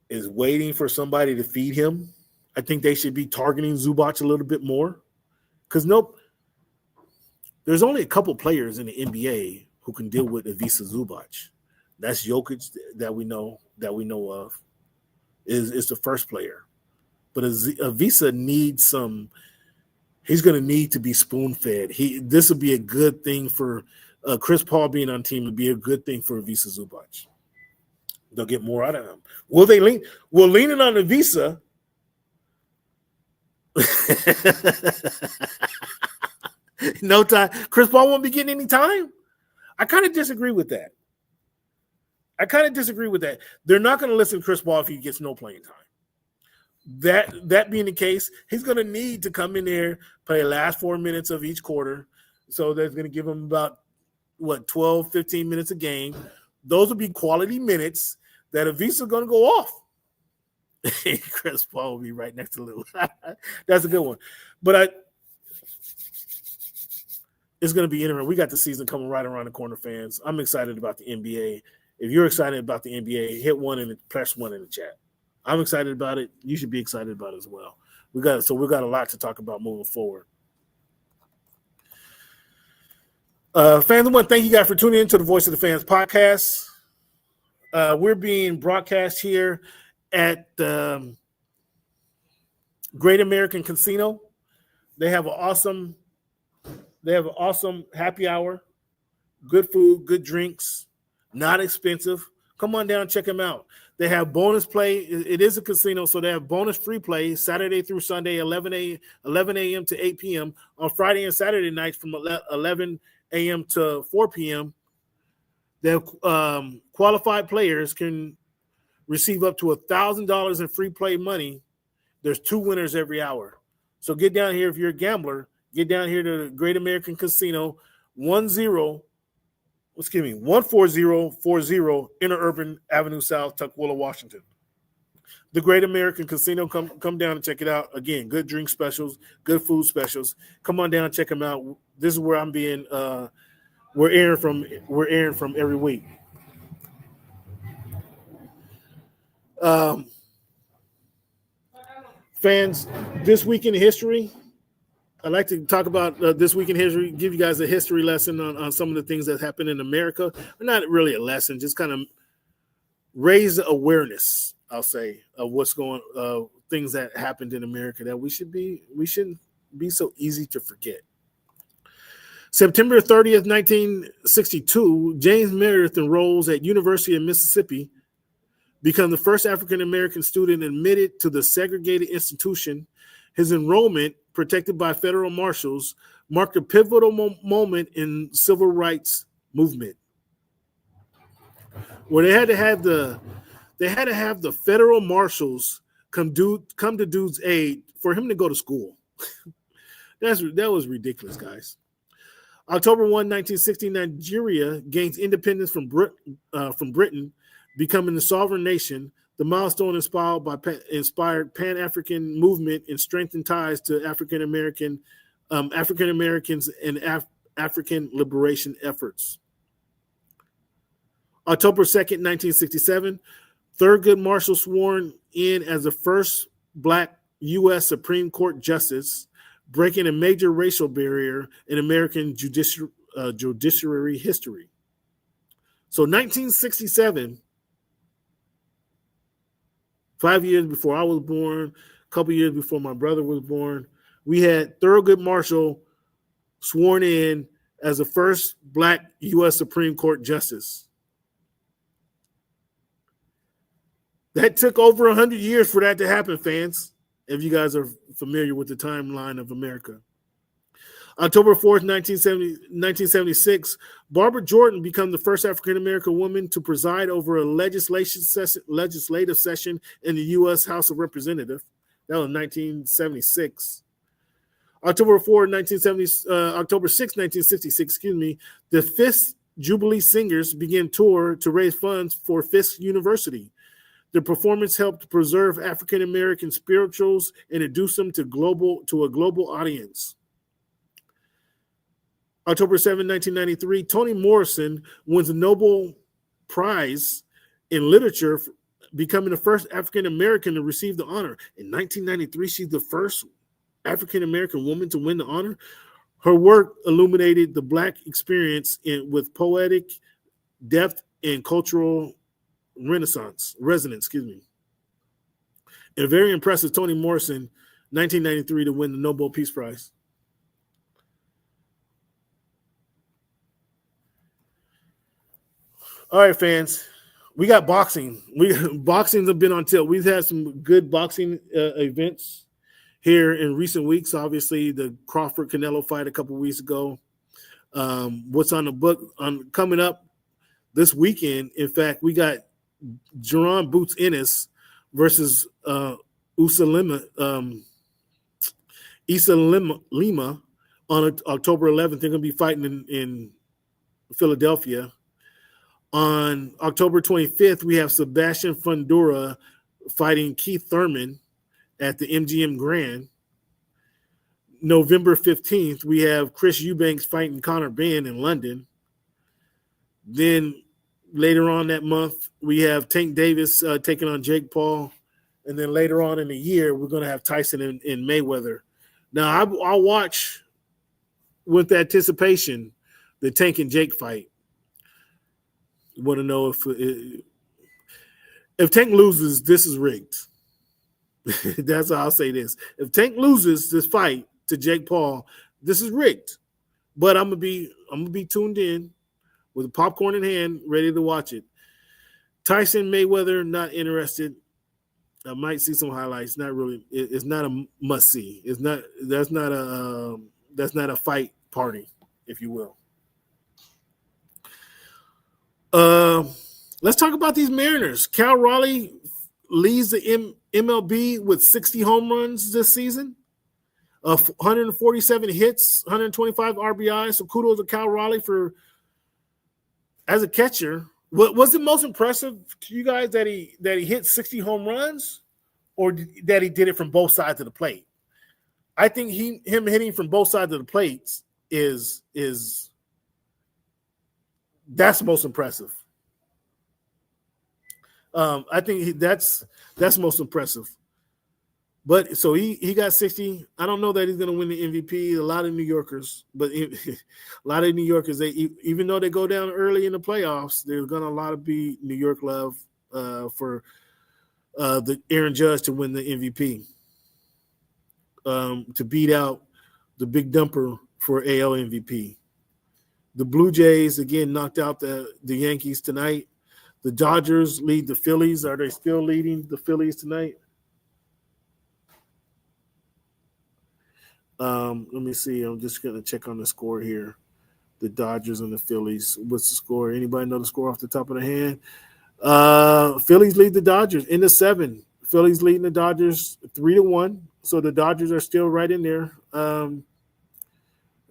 is waiting for somebody to feed him. I think they should be targeting Zubac a little bit more. Because there's only a couple players in the NBA who can deal with Ivica Zubac. That's Jokic that we know of. Is the first player. But Ivica needs some. He's going to need to be spoon-fed. This would be a good thing for Chris Paul being on team. Would be a good thing for Ivica Zubac. They'll get more out of him. Will they lean? Well, leaning on Ivica. No time. Chris Paul won't be getting any time. I kind of disagree with that. They're not going to listen to Chris Paul if he gets no playing time. That being the case, he's going to need to come in there, play the last 4 minutes of each quarter. So that's going to give him about, 12, 15 minutes a game. Those will be quality minutes that Ivica's going to go off. Chris Paul will be right next to Lou. That's a good one. But it's going to be interesting. We got the season coming right around the corner, fans. I'm excited about the NBA. If you're excited about the NBA, hit one and press one in the chat. I'm excited about it. You should be excited about it as well. We got a lot to talk about moving forward. Fans, I want to thank you guys for tuning in to the Voice of the Fans podcast. We're being broadcast here at the Great American Casino. They have an awesome happy hour, good food, good drinks, not expensive. Come on down, check them out. They have bonus play. It is a casino, so they have bonus free play Saturday through Sunday, 11 a.m. to 8 p.m. On Friday and Saturday nights from 11 a.m. to 4 p.m. Their qualified players can receive up to $1,000 in free play money. There's 2 winners every hour. So get down here if you're a gambler. Get down here to the Great American Casino, 14040 Interurban Avenue South, Tukwila, Washington. The Great American Casino, come down and check it out. Again, good drink specials, good food specials. Come on down and check them out. This is where I'm being we're airing from every week. Fans, this week in history, I'd like to talk about this week in history, give you guys a history lesson on some of the things that happened in America. Not really a lesson, just kind of raise awareness, I'll say, of what's going things that happened in America that we shouldn't be so easy to forget. September 30th, 1962, James Meredith enrolls at University of Mississippi, become the first African-American student admitted to the segregated institution. His enrollment, protected by federal marshals, marked a pivotal moment in civil rights movement, where they had to have the federal marshals come to dude's aid for him to go to school. That was ridiculous, guys. October 1, 1960, Nigeria gains independence from Britain, becoming a sovereign nation. The milestone inspired Pan-African movement and strengthened ties to African Americans and African liberation efforts. October 2nd, 1967, Thurgood Marshall sworn in as the first Black U.S. Supreme Court justice, breaking a major racial barrier in American judiciary history. So 1967, 5 years before I was born, a couple years before my brother was born, we had Thurgood Marshall sworn in as the first Black U.S. Supreme Court justice. That took over 100 years for that to happen, fans, if you guys are familiar with the timeline of America. October 4th, 1976, Barbara Jordan became the first African-American woman to preside over a legislative session in the U.S. House of Representatives. That was 1976. October 6, 1966, the Fisk Jubilee Singers began tour to raise funds for Fisk University. The performance helped preserve African-American spirituals and introduce them to a global audience. October 7, 1993, Toni Morrison wins the Nobel Prize in literature, becoming the first African American to receive the honor. In 1993, she's the first African American woman to win the honor. Her work illuminated the Black experience with poetic depth and cultural resonance. And very impressive, Toni Morrison, 1993, to win the Nobel Peace Prize. All right, fans, we got boxing. Boxings have been on tilt. We've had some good boxing events here in recent weeks. Obviously, the Crawford-Canelo fight a couple weeks ago. What's on the book coming up this weekend? In fact, we got Jaren Boots Ennis versus Issa Lima on October 11th. They're going to be fighting in Philadelphia. On October 25th, we have Sebastian Fundora fighting Keith Thurman at the MGM Grand. November 15th, we have Chris Eubanks fighting Conor Benn in London. Then later on that month, we have Tank Davis taking on Jake Paul. And then later on in the year, we're going to have Tyson and Mayweather. Now, I'll watch with anticipation the Tank and Jake fight. You want to know if Tank loses, this is rigged. That's how I'll say this. If Tank loses this fight to Jake Paul, this is rigged. But I'm gonna be tuned in with a popcorn in hand, ready to watch it. Tyson Mayweather, not interested. I might see some highlights. Not really. It's not a must see. That's not a fight party, if you will. Let's talk about these Mariners. Cal Raleigh leads the MLB with 60 home runs this season, 147 hits, 125 RBIs. So kudos to Cal Raleigh for as a catcher. What was it most impressive to you guys that he hit 60 home runs, or that he did it from both sides of the plate? I think him hitting from both sides of the plates is that's most impressive. I think that's most impressive. But so he got 60. I don't know that he's going to win the MVP. A lot of New Yorkers, they even though they go down early in the playoffs, there's going to a lot of be New York love for the Aaron Judge to win the MVP, to beat out the big dumper for AL MVP. The Blue Jays again knocked out the Yankees tonight. The Dodgers lead the Phillies. Are they still leading the Phillies tonight? Let me see. I'm just going to check on the score here. The Dodgers and the Phillies. What's the score? Anybody know the score off the top of the hand? Phillies lead the Dodgers in the 7. Phillies leading the Dodgers 3-1. So the Dodgers are still right in there.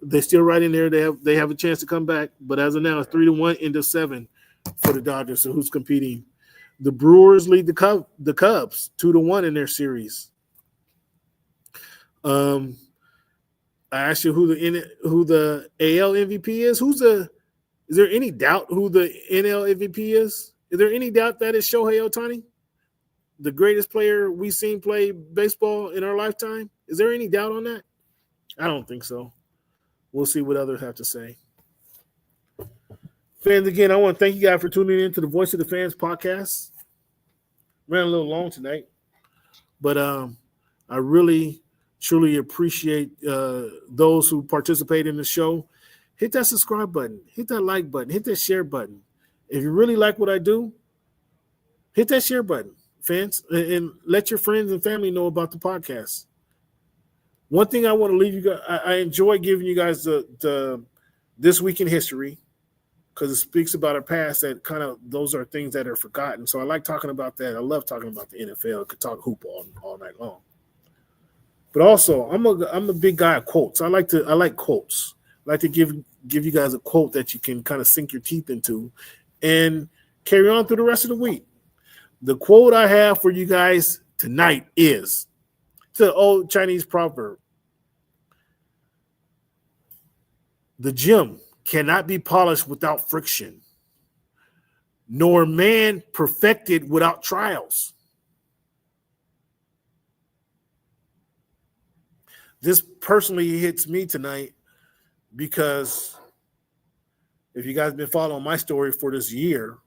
They're still right in there. They have a chance to come back. But as of now, it's 3-1 into 7 for the Dodgers. So who's competing? The Brewers lead the Cubs 2-1 in their series. I asked you who the AL MVP is. Is there any doubt who the NL MVP is? Is there any doubt that it's Shohei Ohtani, the greatest player we've seen play baseball in our lifetime? Is there any doubt on that? I don't think so. We'll see what others have to say. Fans, again, I want to thank you guys for tuning in to the Voice of the Fans podcast. Ran a little long tonight, but I really, truly appreciate those who participate in the show. Hit that subscribe button. Hit that like button. Hit that share button. If you really like what I do, hit that share button, fans, and let your friends and family know about the podcast. One thing I want to leave you guys, I enjoy giving you guys the This Week in History, because it speaks about our past that kind of those are things that are forgotten. So I like talking about that. I love talking about the NFL. I could talk hoop all night long. But also, I'm a big guy of quotes. I like quotes. I like to give you guys a quote that you can kind of sink your teeth into and carry on through the rest of the week. The quote I have for you guys tonight is, it's an old Chinese proverb. The gem cannot be polished without friction. nor man perfected without trials. This personally hits me tonight because if you guys have been following my story for this year,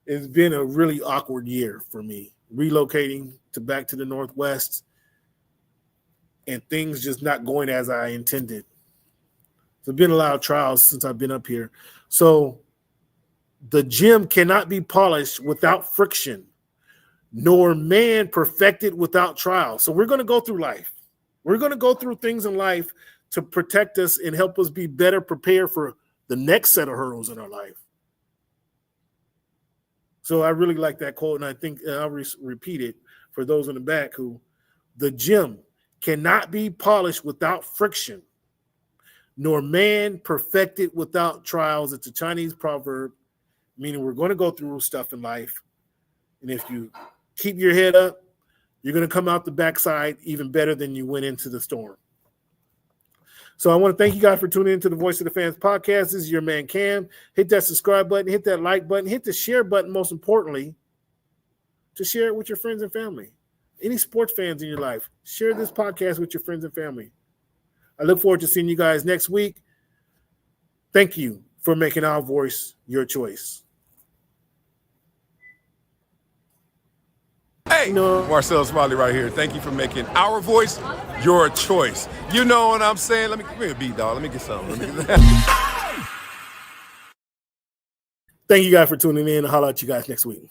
it's been a really awkward year for me, relocating back to the Northwest and things just not going as I intended. There's been a lot of trials since I've been up here. So the gem cannot be polished without friction, nor man perfected without trial. So we're going to go through life. We're going to go through things in life to protect us and help us be better prepared for the next set of hurdles in our life. So I really like that quote, and I think I'll repeat it for those in the back who, the gem cannot be polished without friction, nor man perfected without trials. It's a Chinese proverb, meaning we're going to go through stuff in life. And if you keep your head up, you're going to come out the backside even better than you went into the storm. So I want to thank you guys for tuning into the Voice of the Fans podcast. This is your man, Cam. Hit that subscribe button, hit that like button, hit the share button, most importantly, to share it with your friends and family. Any sports fans in your life, share this podcast with your friends and family. I look forward to seeing you guys next week. Thank you for making our voice your choice. Hey, Marcellus Wiley right here. Thank you for making our voice your choice. You know what I'm saying? Let me give me a beat, dog. Let me get something. Thank you guys for tuning in. I'll holler at you guys next week.